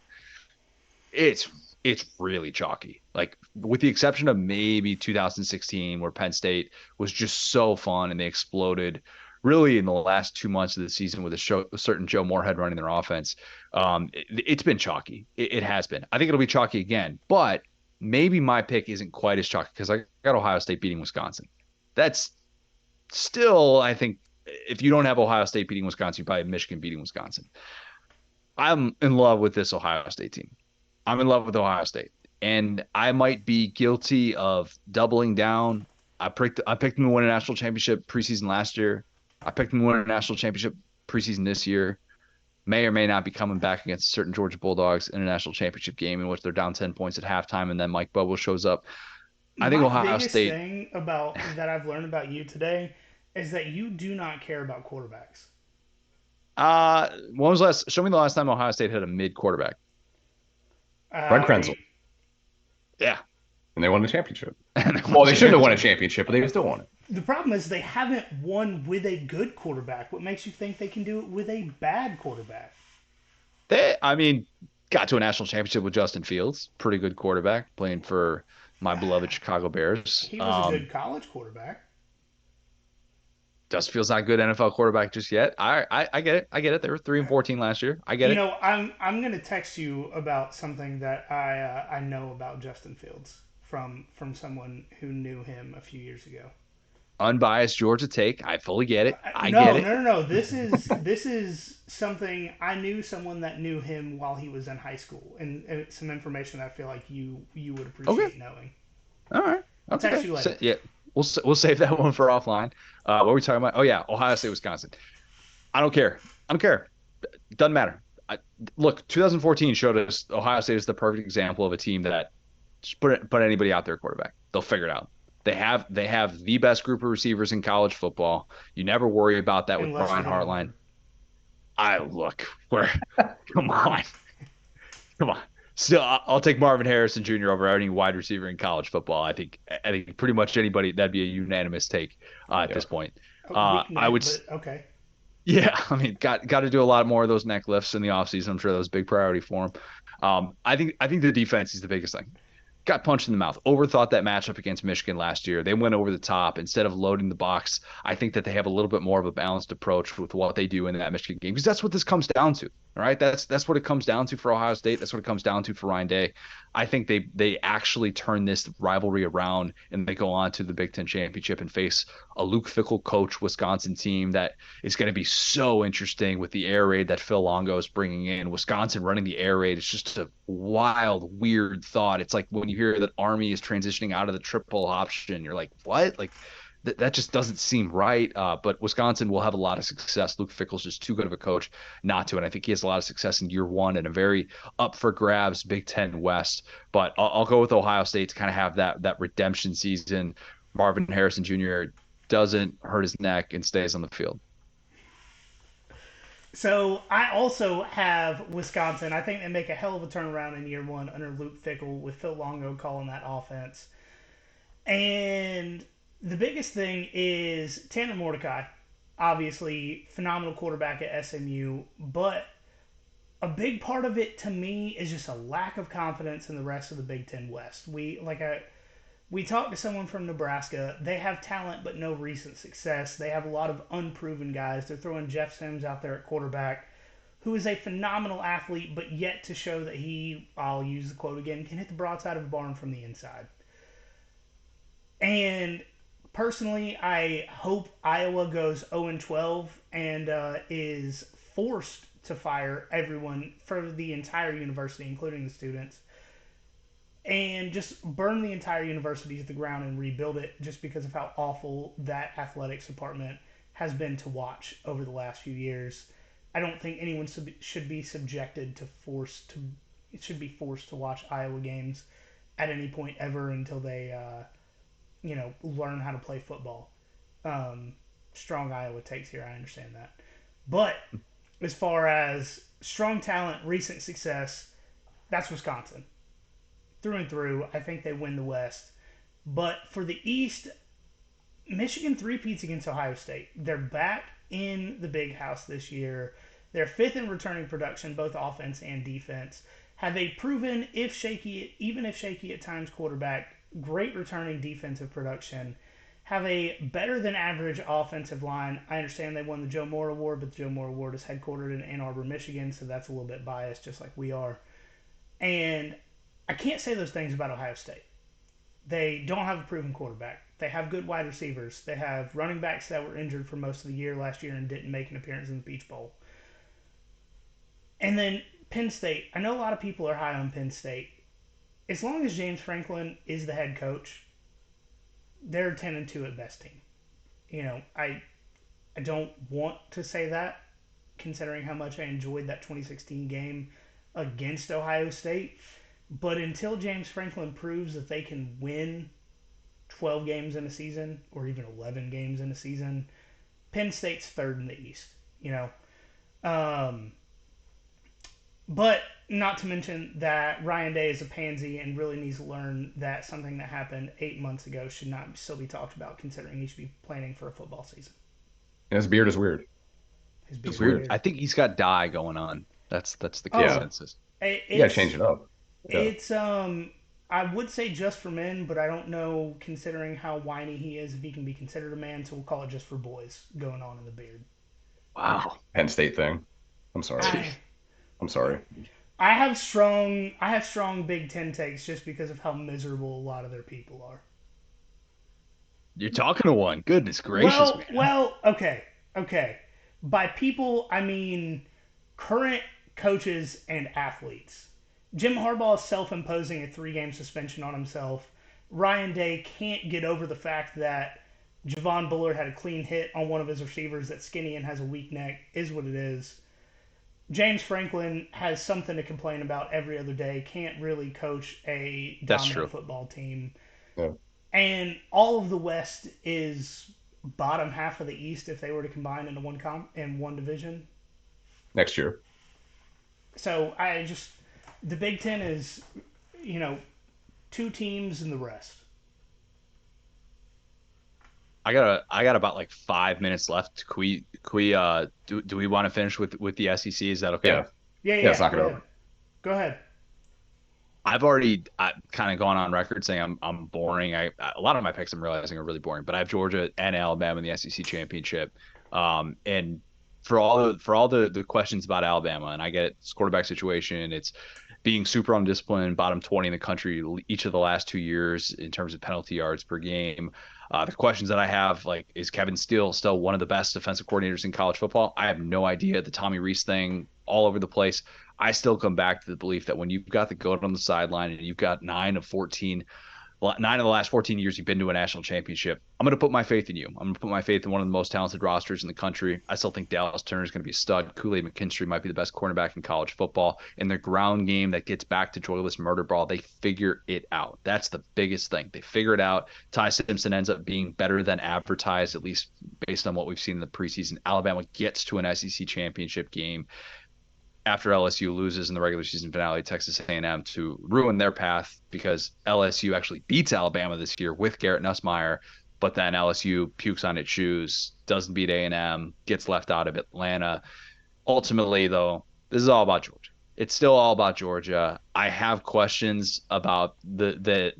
it's it's really chalky. Like with the exception of maybe 2016, where Penn State was just so fun and they exploded. Really, in the last 2 months of the season, with a certain Joe Moorhead running their offense, it's been chalky. It has been. I think it'll be chalky again, but maybe my pick isn't quite as chalky because I got Ohio State beating Wisconsin. That's still, I think, if you don't have Ohio State beating Wisconsin, you probably have Michigan beating Wisconsin. I'm in love with this Ohio State team. I'm in love with Ohio State, and I might be guilty of doubling down. I picked them to win a national championship preseason last year. I picked them to win a national championship preseason this year. May or may not be coming back against certain Georgia Bulldogs in a national championship game in which they're down 10 points at halftime, and then Mike Bobo shows up. I think My Ohio biggest State. thing about that I've learned about you today is that you do not care about quarterbacks. When was last? Show me the last time Ohio State had a mid quarterback. Fred Uh, Krenzel, Yeah, and they won the championship. and they Well, won they the shouldn't have won a championship. championship, but they still won it. the problem is they haven't won with a good quarterback. What makes you think they can do it with a bad quarterback? I mean, got to a national championship with Justin Fields, pretty good quarterback, playing for my beloved Chicago Bears. He was a good college quarterback. Justin Fields not a good NFL quarterback just yet. I get it. I get it. They were 3-14 last year. I get You it. know, I'm gonna text you about something that I know about Justin Fields from someone who knew him a few years ago. Unbiased Georgia take. I fully get it. I get No, it. no, no, no. This is something I knew someone that knew him while he was in high school, and it's some information that I feel like you would Okay. appreciate knowing. All right. I'll text Okay. you So, later. yeah, we'll save that one for offline. What were we talking about? Oh yeah, Ohio State, Wisconsin. I don't care. I don't care. Doesn't matter. Look, 2014 showed us Ohio State is the perfect example of a team that just put anybody out there quarterback. They'll figure it out. They have the best group of receivers in college football. You never worry about that with Unless you're Brian gonna Hartline. win. I look where come on. Come on. Still, I'll take Marvin Harrison Jr. over any wide receiver in college football. I think pretty much anybody that'd be a unanimous take at Yeah. this point. A weak I neck, would, but okay. yeah. I mean, got to do a lot more of those neck lifts in the offseason. I'm sure that was a big priority for him. I think the defense is the biggest thing. Got punched in the mouth. Overthought that matchup against Michigan last year. They went over the top instead of loading the box. I think that they have a little bit more of a balanced approach with what they do in that Michigan game because that's what this comes down to. All right, that's what it comes down to for Ohio State. That's what it comes down to for Ryan Day. I think they actually turn this rivalry around and they go on to the Big Ten championship and face a Luke Fickell coach Wisconsin team that is going to be so interesting with the air raid that Phil Longo is bringing in. Wisconsin running the air raid. It's just a wild, weird thought. It's like when you hear that Army is transitioning out of the triple option, you're like, what? Like that just doesn't seem right. But Wisconsin will have a lot of success. Luke Fickell's just too good of a coach not to, and I think he has a lot of success in year one and a very up for grabs Big Ten West. But I'll go with Ohio State to kind of have that redemption season. Marvin Harrison Jr. doesn't hurt his neck and stays on the field. So I also have Wisconsin. I think they make a hell of a turnaround in year one under Luke Fickell with Phil Longo calling that offense. And the biggest thing is Tanner Mordecai. Obviously, phenomenal quarterback at SMU, but a big part of it to me is just a lack of confidence in the rest of the Big Ten West. We talked to someone from Nebraska. They have talent, but no recent success. They have a lot of unproven guys. They're throwing Jeff Sims out there at quarterback, who is a phenomenal athlete, but yet to show that he, I'll use the quote again, can hit the broadside of a barn from the inside. And personally, I hope Iowa goes 0-12 and is forced to fire everyone for the entire university, including the students, and just burn the entire university to the ground and rebuild it just because of how awful that athletics department has been to watch over the last few years. I don't think anyone should be subjected to forced to it should be forced to watch Iowa games at any point ever until they learn how to play football. Um, Strong Iowa takes here. I understand that, but as far as strong talent, recent success, that's Wisconsin. Through and through, I think they win the West. But for the East, Michigan three-peats against Ohio State. They're back in the big house this year. They're fifth in returning production, both offense and defense. Have a proven, if shaky, even if shaky at times, quarterback, great returning defensive production. Have a better than average offensive line. I understand they won the Joe Moore Award, but the Joe Moore Award is headquartered in Ann Arbor, Michigan, so that's a little bit biased, just like we are. And I can't say those things about Ohio State. They don't have a proven quarterback. They have good wide receivers. They have running backs that were injured for most of the year last year and didn't make an appearance in the Peach Bowl. And then Penn State. I know a lot of people are high on Penn State. As long as James Franklin is the head coach, they're a 10-2 at best team. I don't want to say that, considering how much I enjoyed that 2016 game against Ohio State. But until James Franklin proves that they can win 12 games in a season or even 11 games in a season, Penn State's third in the East, you know. Um, but not to mention that Ryan Day is a pansy and really needs to learn that something that happened 8 months ago should not still be talked about, considering he should be planning for a football season. And his beard is weird. His beard It's is weird. I think he's got dye going on. That's the Oh, consensus. You gotta change it up. Yeah. It's I would say just for men, but I don't know considering how whiny he is if he can be considered a man, so we'll call it just for boys going on in the beard. Wow. Penn State thing. I'm sorry. I, I'm sorry. I have strong Big Ten takes just because of how miserable a lot of their people are. You're talking to one. Goodness gracious, man. Okay. By people, I mean current coaches and athletes. Jim Harbaugh is self-imposing a 3-game suspension on himself. Ryan Day can't get over the fact that Javon Bullard had a clean hit on one of his receivers that's skinny and has a weak neck, is what it is. James Franklin has something to complain about every other day, can't really coach a That's dominant true. football team. Yeah. And all of the West is bottom half of the East if they were to combine into one division. Next year. So the Big Ten is, you know, 2 teams and the rest. I got about like 5 minutes left. Do we want to finish with the SEC? Is that okay? Yeah. Yeah, Yeah, let's knock go it ahead. over. Go ahead. I've kind of gone on record saying I'm boring. A lot of my picks I'm realizing are really boring, but I have Georgia and Alabama in the SEC championship. And for all the questions about Alabama, and I get it, it's quarterback situation, it's being super undisciplined, bottom 20 in the country each of the last 2 years in terms of penalty yards per game. The questions that I have, like, is Kevin Steele still one of the best defensive coordinators in college football? I have no idea. The Tommy Rees thing, all over the place. I still come back to the belief that when you've got the GOAT on the sideline and you've got 9 of the last 14 years you've been to a national championship, I'm going to put my faith in you. I'm going to put my faith in one of the most talented rosters in the country. I still think Dallas Turner is going to be a stud. Kool-Aid McKinstry might be the best cornerback in college football. In their ground game that gets back to joyless murder ball, they figure it out. That's the biggest thing. They figure it out. Ty Simpson ends up being better than advertised, at least based on what we've seen in the preseason. Alabama gets to an SEC championship game after LSU loses in the regular season finale, Texas A&M, to ruin their path because LSU actually beats Alabama this year with Garrett Nussmeier, but then LSU pukes on its shoes, doesn't beat A&M, gets left out of Atlanta. Ultimately, though, this is all about Georgia. It's still all about Georgia. I have questions about the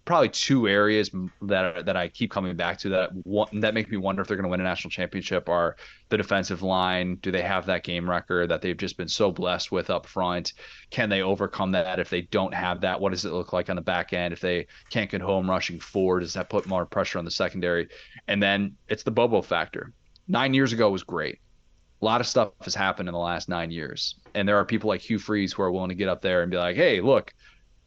probably 2 areas that I keep coming back to that make me wonder if they're going to win a national championship are the defensive line. Do they have that game record that they've just been so blessed with up front? Can they overcome that? If they don't have that, what does it look like on the back end? If they can't get home rushing forward, does that put more pressure on the secondary? And then it's the Bobo factor. 9 years ago was great. A lot of stuff has happened in the last 9 years. And there are people like Hugh Freeze who are willing to get up there and be like, hey, look,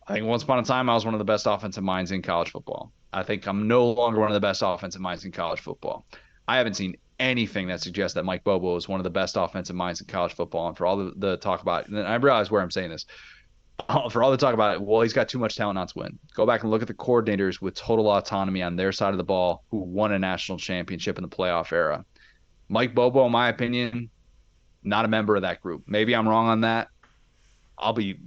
I think once upon a time I was one of the best offensive minds in college football. I think I'm no longer one of the best offensive minds in college football. I haven't seen anything that suggests that Mike Bobo is one of the best offensive minds in college football. And for all the talk about it, and I realize where I'm saying this, for all the talk about it, well, he's got too much talent not to win. Go back and look at the coordinators with total autonomy on their side of the ball who won a national championship in the playoff era. Mike Bobo, in my opinion, not a member of that group. Maybe I'm wrong on that. I'll be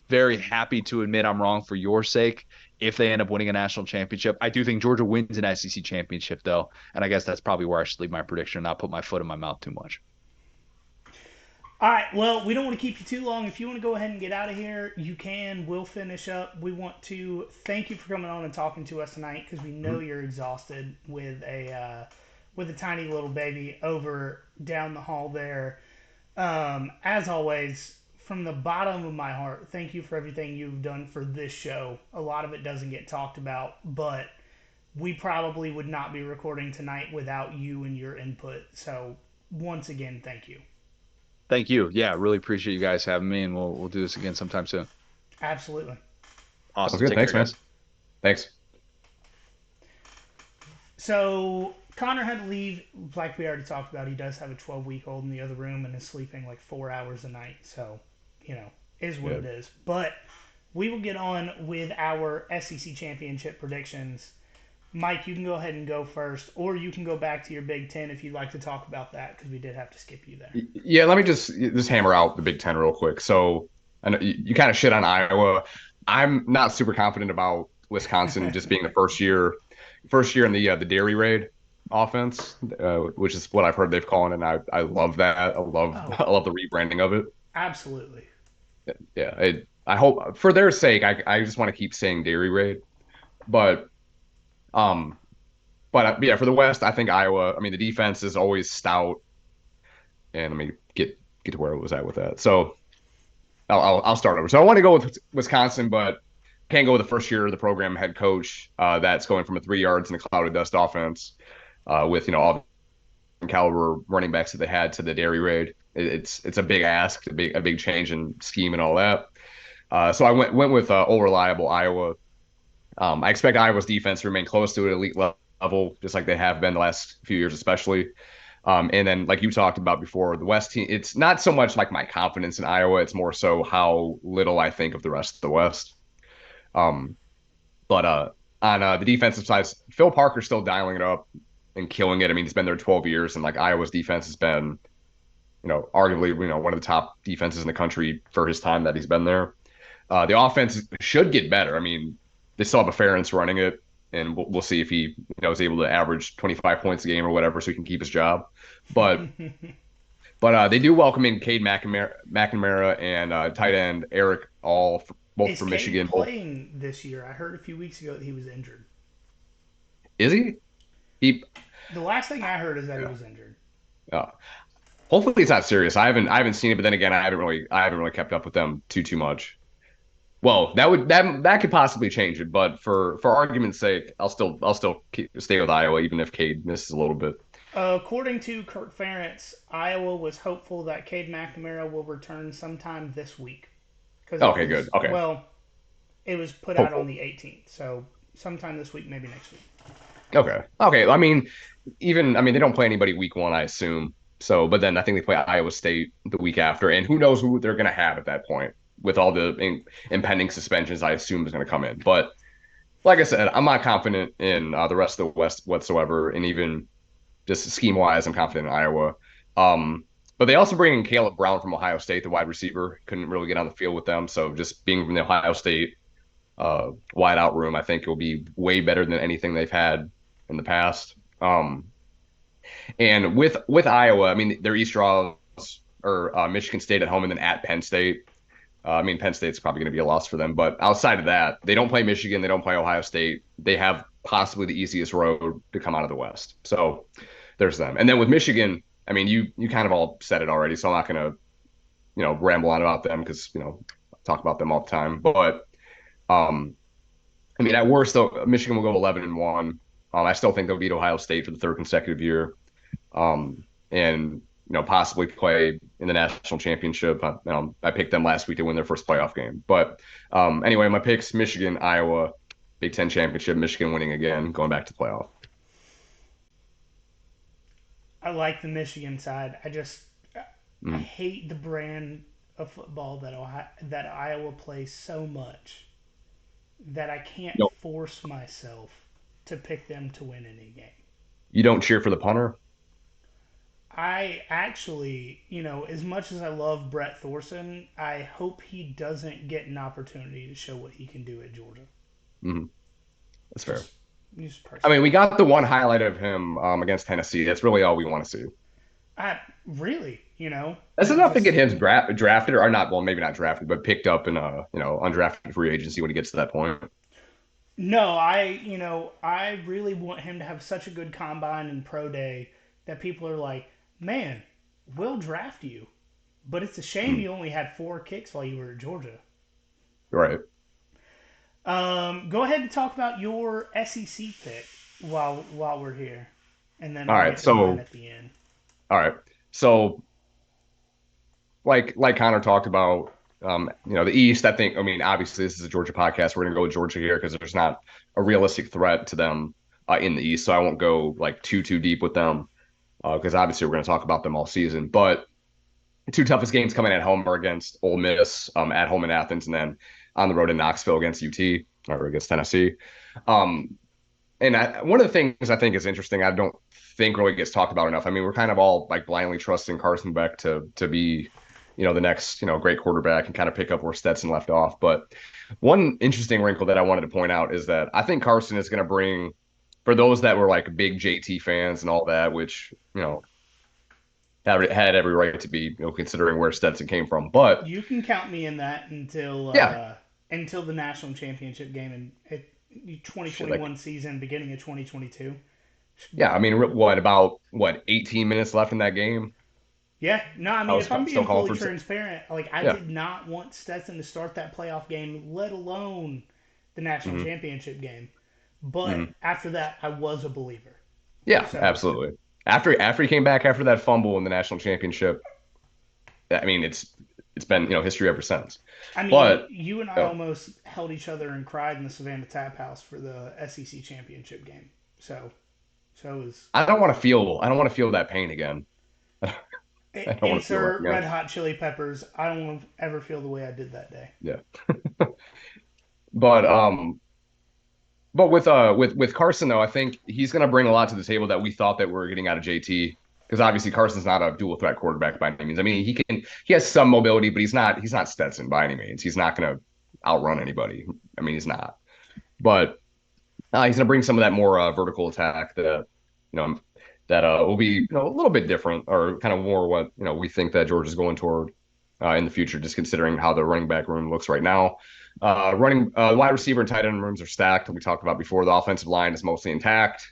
very happy to admit I'm wrong for your sake if they end up winning a national championship. I do think Georgia wins an SEC championship, though. And I guess that's probably where I should leave my prediction and not put my foot in my mouth too much. All right. Well, we don't want to keep you too long. If you want to go ahead and get out of here, you can. We'll finish up. We want to thank you for coming on and talking to us tonight because we know Mhm. you're exhausted with a tiny little baby over down the hall there. As always, from the bottom of my heart, thank you for everything you've done for this show. A lot of it doesn't get talked about, but we probably would not be recording tonight without you and your input. So, once again, thank you. Thank you. Yeah, really appreciate you guys having me, and we'll do this again sometime soon. Absolutely. Sounds Awesome. good. Take care, Thanks, man. guys. Thanks. So, Connor had to leave, like we already talked about. He does have a 12-week-old in the other room and is sleeping like 4 hours a night. So, is what Yeah. it is. But we will get on with our SEC championship predictions. Mike, you can go ahead and go first, or you can go back to your Big Ten if you'd like to talk about that because we did have to skip you there. Yeah, let me just hammer out the Big Ten real quick. So, I know you kind of shit on Iowa. I'm not super confident about Wisconsin just being the first year in the Dairy Raid offense, which is what I've heard they've called it, and I love that. I love Oh, I love the rebranding of it. absolutely. Yeah, I hope for their sake, I just want to keep saying Dairy Raid, but um, but yeah, for the West, I think Iowa. I mean, the defense is always stout, and let me get to where I was at with that. So. I'll start over. So I want to go with Wisconsin, but can't go with the first year of the program head coach that's going from a 3 yards in a cloud of dust offense with all the caliber running backs that they had to the Dairy Raid. It's a big ask, a big change in scheme and all that. So I went with old reliable Iowa. I expect Iowa's defense to remain close to an elite level, just like they have been the last few years, especially. And then, like you talked about before, the West team, it's not so much like my confidence in Iowa, it's more so how little I think of the rest of the West. Um, but on the defensive side, Phil Parker's still dialing it up and killing it. I mean, he's been there 12 years, and like Iowa's defense has been, arguably, one of the top defenses in the country for his time that he's been there. The offense should get better. I mean, they still have a Ferentz running it, and we'll see if he is able to average 25 points a game or whatever, so he can keep his job. But they do welcome in Cade McNamara and tight end Eric All, both Is from Cade Michigan. Both playing this year? I heard a few weeks ago that he was injured. is he? He The last thing I heard is that he yeah. was injured. Uh, Hopefully it's not serious. I haven't seen it, but then again, I haven't really kept up with them too much. Well, that could possibly change it, but for argument's sake, I'll still stay with Iowa even if Cade misses a little bit. According to Kirk Ferentz, Iowa was hopeful that Cade McNamara will return sometime this week because Okay, good. Okay, it was put out on hopeful. the 18th, so sometime this week, maybe next week. Okay. I mean, they don't play anybody week one, I assume. So, but then I think they play Iowa State the week after, and who knows who they're gonna have at that point with all the impending suspensions. I assume is gonna come in, but like I said, I'm not confident in the rest of the West whatsoever, and even just scheme wise, I'm confident in Iowa. Um, but they also bring in Caleb Brown from Ohio State, the wide receiver. Couldn't really get on the field with them, so just being from the Ohio State wide out room, I think it will be way better than anything they've had in the past. And with Iowa, I mean, their East draws or Michigan State at home and then at Penn State. I mean, Penn State's probably going to be a loss for them, but outside of that, they don't play Michigan, they don't play Ohio State. They have possibly the easiest road to come out of the West. So there's them. And then with Michigan, I mean, you kind of all said it already, so I'm not going to ramble on about them because I talk about them all the time. But um, I mean, at worst, though, Michigan will go 11-1. I still think they'll beat Ohio State for the third consecutive year, and possibly play in the national championship. I picked them last week to win their first playoff game. But anyway, my picks: Michigan, Iowa, Big Ten championship, Michigan winning again, going back to playoff. I like the Michigan side. I Mm. hate the brand of football that Iowa plays so much that I can't No, force myself to pick them to win any game. you don't cheer for the punter. I actually, as much as I love Brett Thorson, I hope he doesn't get an opportunity to show what he can do at Georgia. Mhm. That's fair. Just, just I mean, personally. we got the one highlight of him against Tennessee. That's really all we want to see. I really, That's enough to get just him drafted, or not. Well, maybe not drafted, but picked up in a undrafted free agency when he gets to that point. no. I really want him to have such a good combine and pro day that people are like, man, we'll draft you. But it's a shame Mm, you only had 4 kicks while you were at Georgia. right. Go ahead and talk about your SEC pick while we're here, and then All I'll right. get to mine So, at the end. all right. So, like Connor talked about, the East. I think. I mean, obviously, this is a Georgia podcast. We're gonna go with Georgia here because there's not a realistic threat to them in the East. So I won't go like too deep with them because obviously we're gonna talk about them all season. But the two toughest games coming at home are against Ole Miss at home in Athens, and then on the road in Knoxville against UT or against Tennessee. Um, and one of the things I think is interesting, I don't think really gets talked about enough. I mean, we're kind of all like blindly trusting Carson Beck to be, the next, great quarterback and kind of pick up where Stetson left off. But one interesting wrinkle that I wanted to point out is that I think Carson is going to bring, for those that were like big JT fans and all that, which had every right to be, considering where Stetson came from. But You can count me in that yeah, until the national championship game in shit, like 2021 season, beginning of 2022. yeah, I mean, what 18 minutes left in that game? Yeah, no, I I mean, was if I'm still being calling fully for transparent, like I yeah. did not want Stetson to start that playoff game, let alone the national Hmm. championship game. But Hmm. after that, I was a believer. Yeah, So, absolutely. After he came back after that fumble in the national championship, I mean, it's been history ever since. I mean, But you and I oh, almost held each other and cried in the Savannah Tap House for the SEC championship game. So, so it was I don't want to feel that pain again. I don't want to feel that insert again. Red Hot Chili Peppers. I don't want to ever feel the way I did that day. Yeah. But with Carson though, I think he's going to bring a lot to the table that we thought that we were getting out of JT. Because obviously Carson's not a dual threat quarterback by any means. I mean, he has some mobility, but he's not Stetson by any means. He's not going to outrun anybody. I mean, he's not. But he's going to bring some of that more vertical attack that you know that will be a little bit different or kind of more what we think that George is going toward in the future, just considering how the running back room looks right now. Wide receiver and tight end rooms are stacked. We talked about before. The offensive line is mostly intact.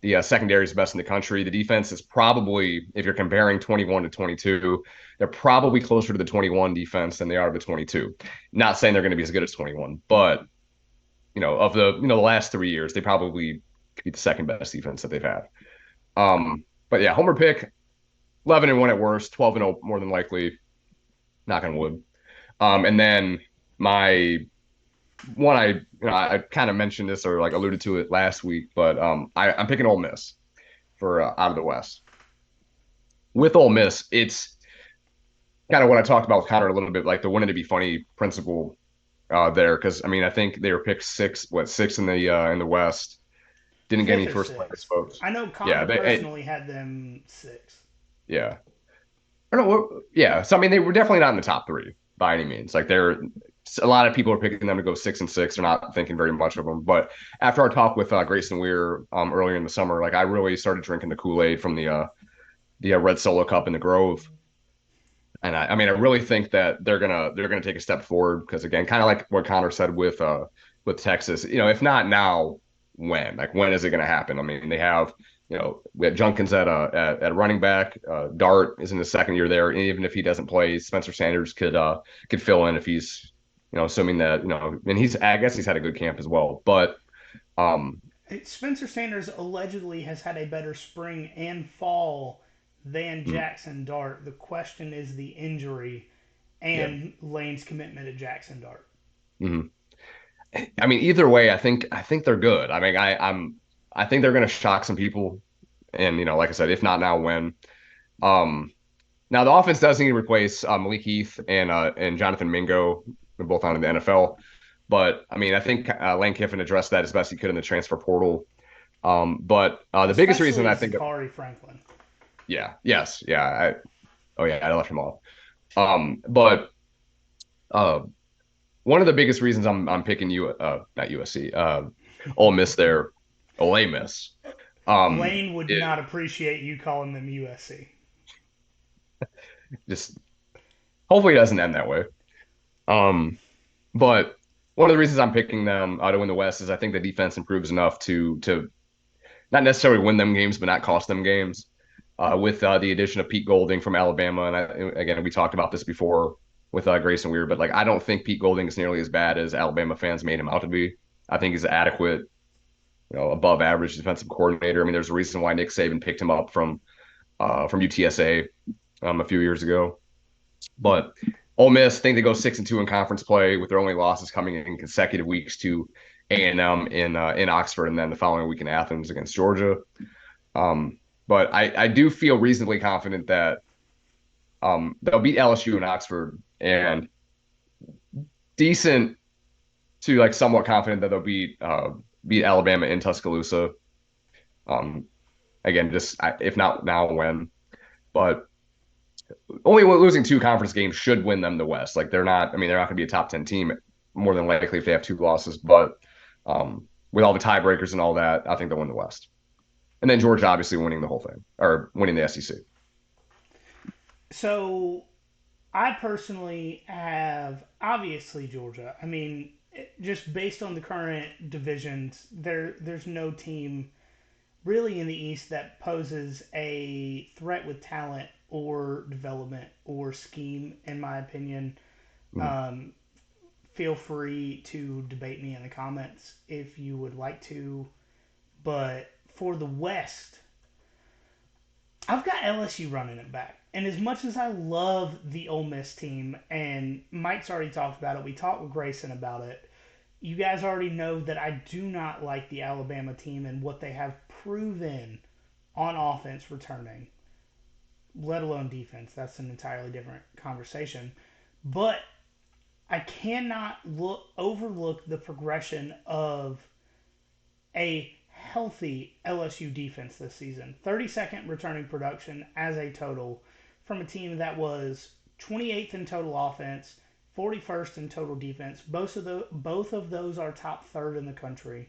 The secondary is best in the country. The defense is probably, if you're comparing 21 to 22, they're probably closer to the 21 defense than they are to the 22. Not saying they're going to be as good as 21, but of the last 3 years, they probably could be the second best defense that they've had. But yeah, Homer pick 11-1 at worst, 12-0 more than likely. Knock on wood. And then my one, I kind of mentioned this or like alluded to it last week, but I'm picking Ole Miss for out of the West. With Ole Miss, it's kind of what I talked about with Connor a little bit, like the winning to be funny principle there, because I mean I think they were picked six in the West. Didn't get any Fifth or first place sixth. votes. I know Yeah, Connor personally had them sixth. yeah. I don't know. Yeah. So I mean, they were definitely not in the top three by any means. Like they're a lot of people are picking them to go 6-6. They're not thinking very much of them. But after our talk with Grayson Weir earlier in the summer, like I really started drinking the Kool Aid from the Red Solo Cup in the Grove. And I mean, I really think that they're gonna take a step forward because again, kind of like what Connor said with Texas, if not now, when? Like when is it gonna happen? I mean, they have we had Junkins at running back. Dart is in the second year there, and even if he doesn't play, Spencer Sanders could fill in if he's assuming that and I guess he's had a good camp as well, but um Spencer Sanders allegedly has had a better spring and fall than mm, Jackson Dart. The question is the injury yeah. and Lane's commitment to Jackson Dart. Mhm. I mean, either way, I think they're good. I mean, I think they're gonna shock some people. And like I said, if not now, when? Um, Now the offense does need to replace Malik Heath and Jonathan Mingo. They're both on in the NFL. But I mean, I think Lane Kiffin addressed that as best he could in the transfer portal. But the biggest reason Especially I think, Zakari Franklin. Yeah. Yes. Yeah. Oh yeah, I left him off. But uh, one of the biggest reasons I'm picking you not USC Ole Miss there, Ole Miss. Lane would It not appreciate you calling them USC. just hopefully it doesn't end that way. Um, but one of the reasons I'm picking them to win the West is I think the defense improves enough to not necessarily win them games, but not cost them games. With the addition of Pete Golding from Alabama, and again we talked about this before with Grayson Weir, but like I don't think Pete Golding is nearly as bad as Alabama fans made him out to be. I think he's adequate, above average defensive coordinator. I mean, there's a reason why Nick Saban picked him up from UTSA a few years ago. But Ole Miss, I think they go 6-2 in conference play with their only losses coming in consecutive weeks to A&M in Oxford, and then the following week in Athens against Georgia. But I do feel reasonably confident that they'll beat LSU in Oxford, and decent to like somewhat confident that they'll beat Alabama in Tuscaloosa. Um, Again, just if not now, when? But only losing two conference games should win them the West. Like they're not. I mean, they're not going to be a top 10 team more than likely if they have two losses. But with all the tiebreakers and all that, I think they'll win the West. And then Georgia obviously winning the whole thing or winning the SEC. So I personally have obviously Georgia. I mean, just based on the current divisions, there's no team really in the East that poses a threat with talent or development or scheme, in my opinion. Mm. Um, Feel free to debate me in the comments if you would like to. But for the West, I've got LSU running it back. And as much as I love the Ole Miss team, and Mike's already talked about it, we talked with Grayson about it. You guys already know that I do not like the Alabama team and what they have proven on offense returning, let alone defense. That's an entirely different conversation. But I cannot overlook the progression of a healthy LSU defense this season. 32nd returning production as a total from a team that was 28th in total offense, 41st in total defense. Both of those are top third in the country.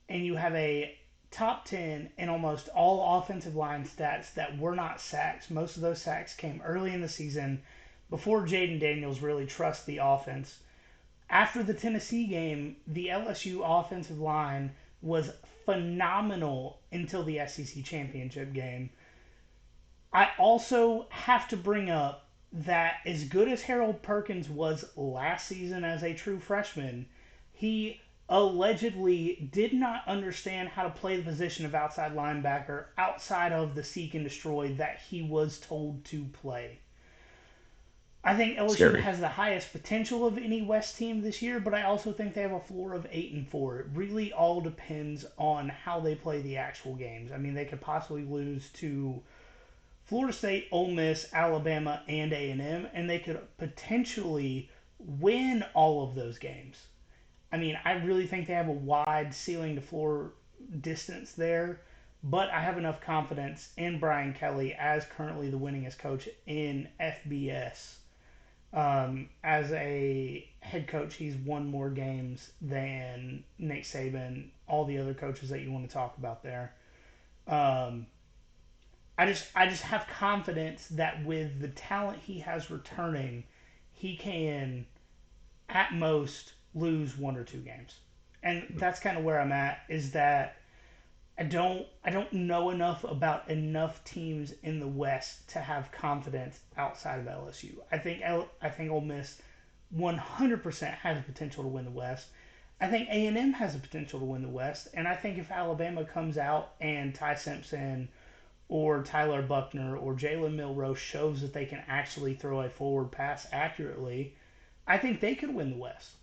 And you have a top 10 in almost all offensive line stats that were not sacks. Most of those sacks came early in the season before Jaden Daniels really trusts the offense. After the Tennessee game, the LSU offensive line was phenomenal until the SEC championship game. I also have to bring up that as good as Harold Perkins was last season as a true freshman, he allegedly did not understand how to play the position of outside linebacker outside of the seek and destroy that he was told to play. I think LSU Scary. has the highest potential of any West team this year, but I also think they have a floor of 8-4. It really all depends on how they play the actual games. I mean, they could possibly lose to Florida State, Ole Miss, Alabama, and A&M, and they could potentially win all of those games. I mean, I really think they have a wide ceiling to floor distance there, but I have enough confidence in Brian Kelly as currently the winningest coach in FBS. As a head coach, he's won more games than Nick Saban, all the other coaches that you want to talk about there. Um, I just have confidence that with the talent he has returning, he can at most lose one or two games. And that's kind of where I'm at is that I don't know enough about enough teams in the West to have confidence outside of LSU. I think Ole Miss 100% has the potential to win the West. I think A&M has the potential to win the West, and I think if Alabama comes out and Ty Simpson or Tyler Buckner or Jalen Milroe shows that they can actually throw a forward pass accurately, I think they could win the West.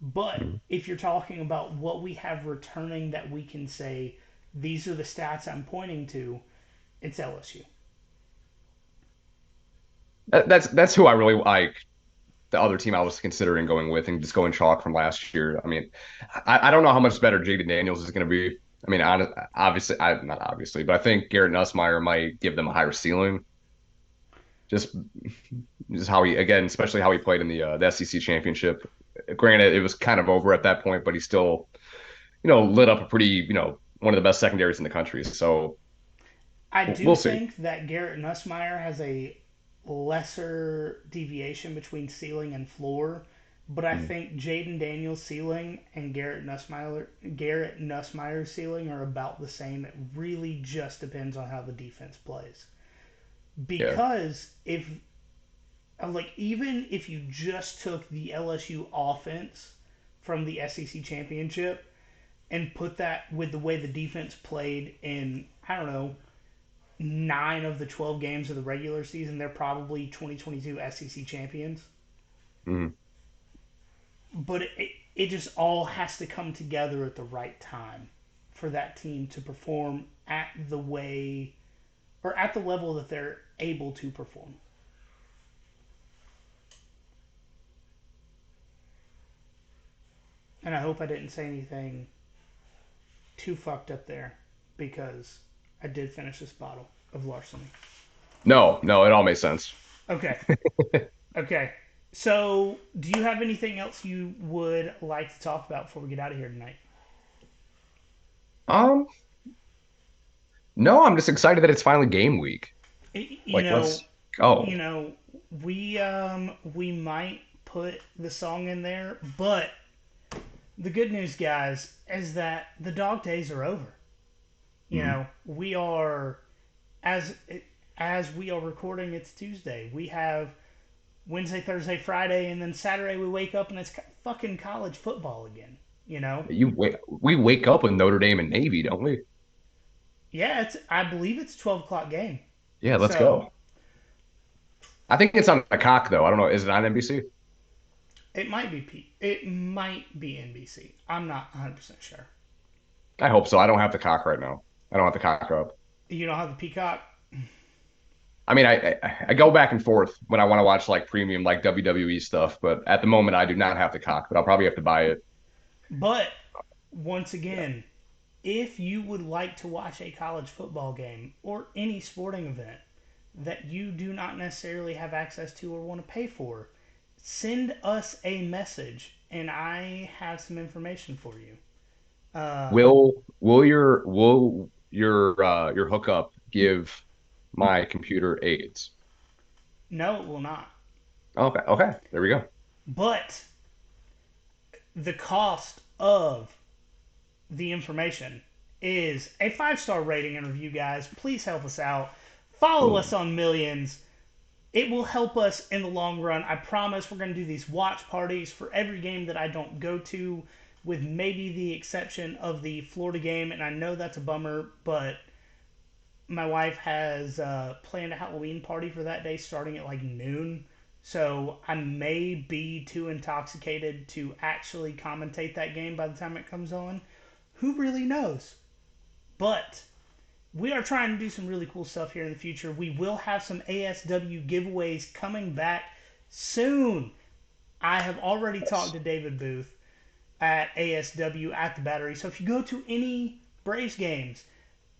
But Mm. if you're talking about what we have returning that we can say, these are the stats I'm pointing to, it's LSU. That's who I really like. The other team I was considering going with and just going chalk from last year. I mean, I don't know how much better Jaden Daniels is going to be. I mean, obviously, not obviously, but I think Garrett Nussmeier might give them a higher ceiling. Just, just how he again, especially how he played in the SEC championship. Granted, it was kind of over at that point, but he still, lit up a pretty, one of the best secondaries in the country. So I do we'll see. think that Garrett Nussmeier has a lesser deviation between ceiling and floor, but I Mhm. think Jaden Daniels' ceiling and Garrett Nussmeier's ceiling are about the same. It really just depends on how the defense plays. Yeah. Because if like even if you just took the LSU offense from the SEC championship and put that with the way the defense played in, I don't know, 9 of the 12 games of the regular season, they're probably 2022 SEC champions. Mhm. But it just all has to come together at the right time for that team to perform at the way or at the level that they're able to perform. And I hope I didn't say anything too fucked up there because I did finish this bottle of larceny. No, no, it all makes sense. Okay. Okay. So, do you have anything else you would like to talk about before we get out of here tonight? Um, no, I'm just excited that it's finally game week. You Like, know, let's go. you know, we might put the song in there, but the good news, guys, is that the dog days are over. Mhm. We are as as we are recording. It's Tuesday. We have Wednesday, Thursday, Friday, and then Saturday we wake up and it's fucking college football again. You know? We wake up with Notre Dame and Navy, don't we? Yeah, it's I believe it's 12 o'clock game. Yeah, let's So go. I think it's on the cock though. I don't know. Is it on NBC? it might be NBC. I'm not 100% sure. I hope so. I don't have the cock right now. I don't have the cock up. You don't have the Peacock, I mean, I go back and forth when I want to watch like premium like WWE stuff, but at the moment I do not have the cock, but I'll probably have to buy it. but once again, if you would like to watch a college football game or any sporting event that you do not necessarily have access to or want to pay for, send us a message and I have some information for you. Um, Will your hookup give my computer AIDS? no, it will not. Okay, okay, there we go. But the cost of the information is a 5-star rating and review, guys. Please help us out. Follow us Boom. on Millions. It will help us in the long run. I promise we're going to do these watch parties for every game that I don't go to, with maybe the exception of the Florida game. And I know that's a bummer, but my wife has planned a Halloween party for that day starting at like noon. So I may be too intoxicated to actually commentate that game by the time it comes on. Who really knows? But we are trying to do some really cool stuff here in the future. We will have some ASW giveaways coming back soon. I have already talked Yes. to David Booth at ASW at the Battery. So if you go to any Braves games,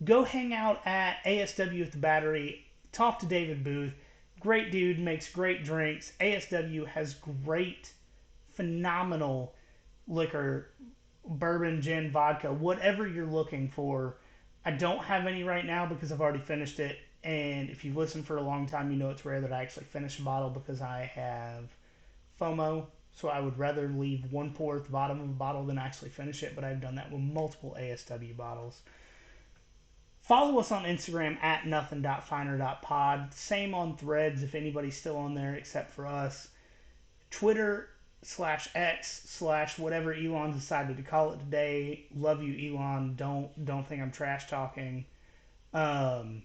go hang out at ASW at the Battery. Talk to David Booth. Great dude, makes great drinks. ASW has great, phenomenal liquor, bourbon, gin, vodka, whatever you're looking for. I don't have any right now because I've already finished it. And if you've listened for a long time, you know it's rare that I actually finish a bottle because I have FOMO. So I would rather leave one pour at the bottom of a bottle than actually finish it. But I've done that with multiple ASW bottles. Follow us on Instagram at nothing.finer.pod. Same on Threads if anybody's still on there except for us. Twitter/X/ whatever Elon decided to call it today. Love you, Elon. Don't think I'm trash talking. Um,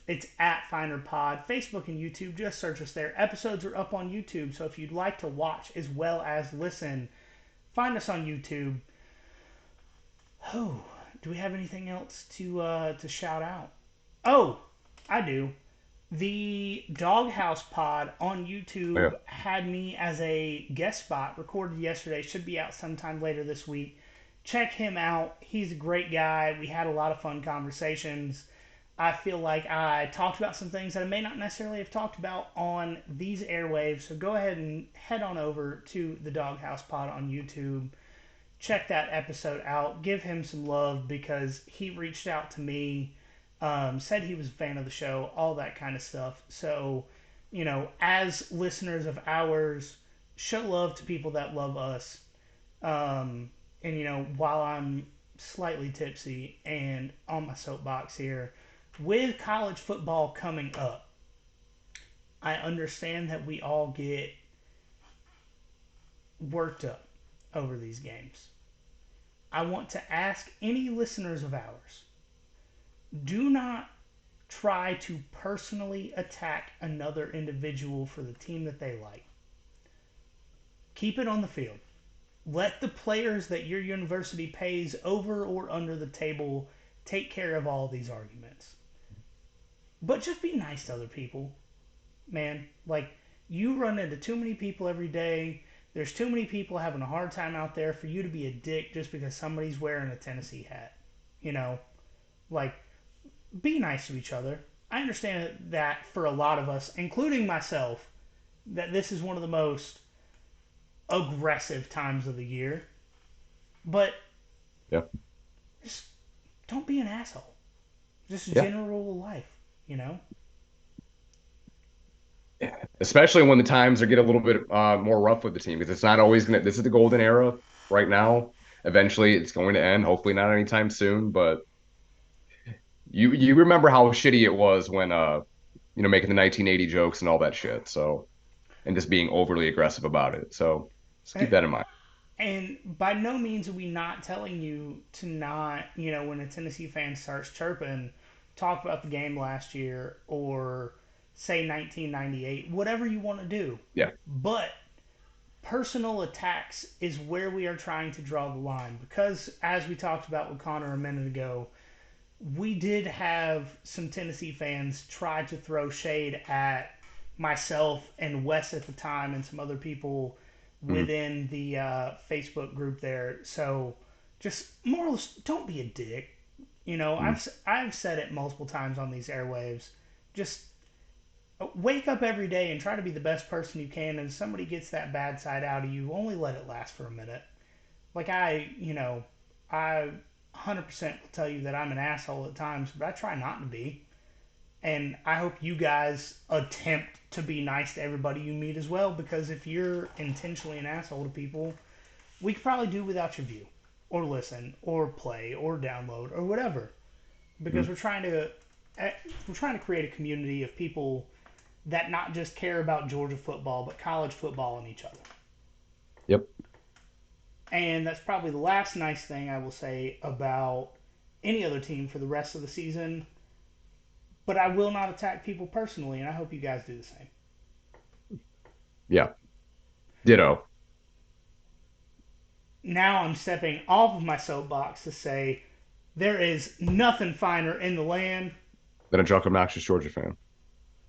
it's at Finer Pod. Facebook and YouTube. Just search us there. Episodes are up on YouTube, so if you'd like to watch as well as listen, find us on YouTube. Oh, do we have anything else to shout out? Oh, I do. The Doghouse Pod on Yeah. YouTube had me as a guest spot recorded yesterday. Should be out sometime later this week. check him out. He's a great guy. We had a lot of fun conversations. I feel like I talked about some things that I may not necessarily have talked about on these airwaves. So go ahead and head on over to the Doghouse Pod on YouTube. Check that episode out. Give him some love because he reached out to me, said he was a fan of the show, all that kind of stuff. So, as listeners of ours, show love to people that love us. And while I'm slightly tipsy and on my soapbox here, with college football coming up, I understand that we all get worked up over these games. I want to ask any listeners of ours, do not try to personally attack another individual for the team that they like. Keep it on the field. Let the players that your university pays over or under the table take care of all these arguments. But just be nice to other people, man. Like, you run into too many people every day. There's too many people having a hard time out there for you to be a dick just because somebody's wearing a Tennessee hat. Like, be nice to each other. I understand that for a lot of us, including myself, that this is one of the most aggressive times of the year. But Yeah. just don't be an asshole. Just a Yeah. general rule of life. Especially when the times are get a little bit more rough with the team, because it's not always gonna. This is the golden era right now. Eventually, it's going to end. Hopefully, not anytime soon. But you remember how shitty it was when making the 1980 jokes and all that shit. So, and just being overly aggressive about it. So just keep that in mind. And by no means are we not telling you to not, when a Tennessee fan starts chirping, talk about the game last year or say 1998, whatever you want to do. Yeah. But personal attacks is where we are trying to draw the line because, as we talked about with Connor a minute ago, we did have some Tennessee fans try to throw shade at myself and Wes at the time and some other people within the Facebook group there. So just morals, don't be a dick. I've said it multiple times on these airwaves. Just wake up every day and try to be the best person you can. And if somebody gets that bad side out of you, only let it last for a minute. Like I 100% will tell you that I'm an asshole at times, but I try not to be. And I hope you guys attempt to be nice to everybody you meet as well, because if you're intentionally an asshole to people, we could probably do without your view, or listen, or play, or download, or whatever. Because we're trying to create a community of people that not just care about Georgia football, but college football and each other. Yep. And that's probably the last nice thing I will say about any other team for the rest of the season. But I will not attack people personally, and I hope you guys do the same. Yeah. Ditto. Now I'm stepping off of my soapbox to say there is nothing finer in the land Than a drunk, obnoxious Georgia fan.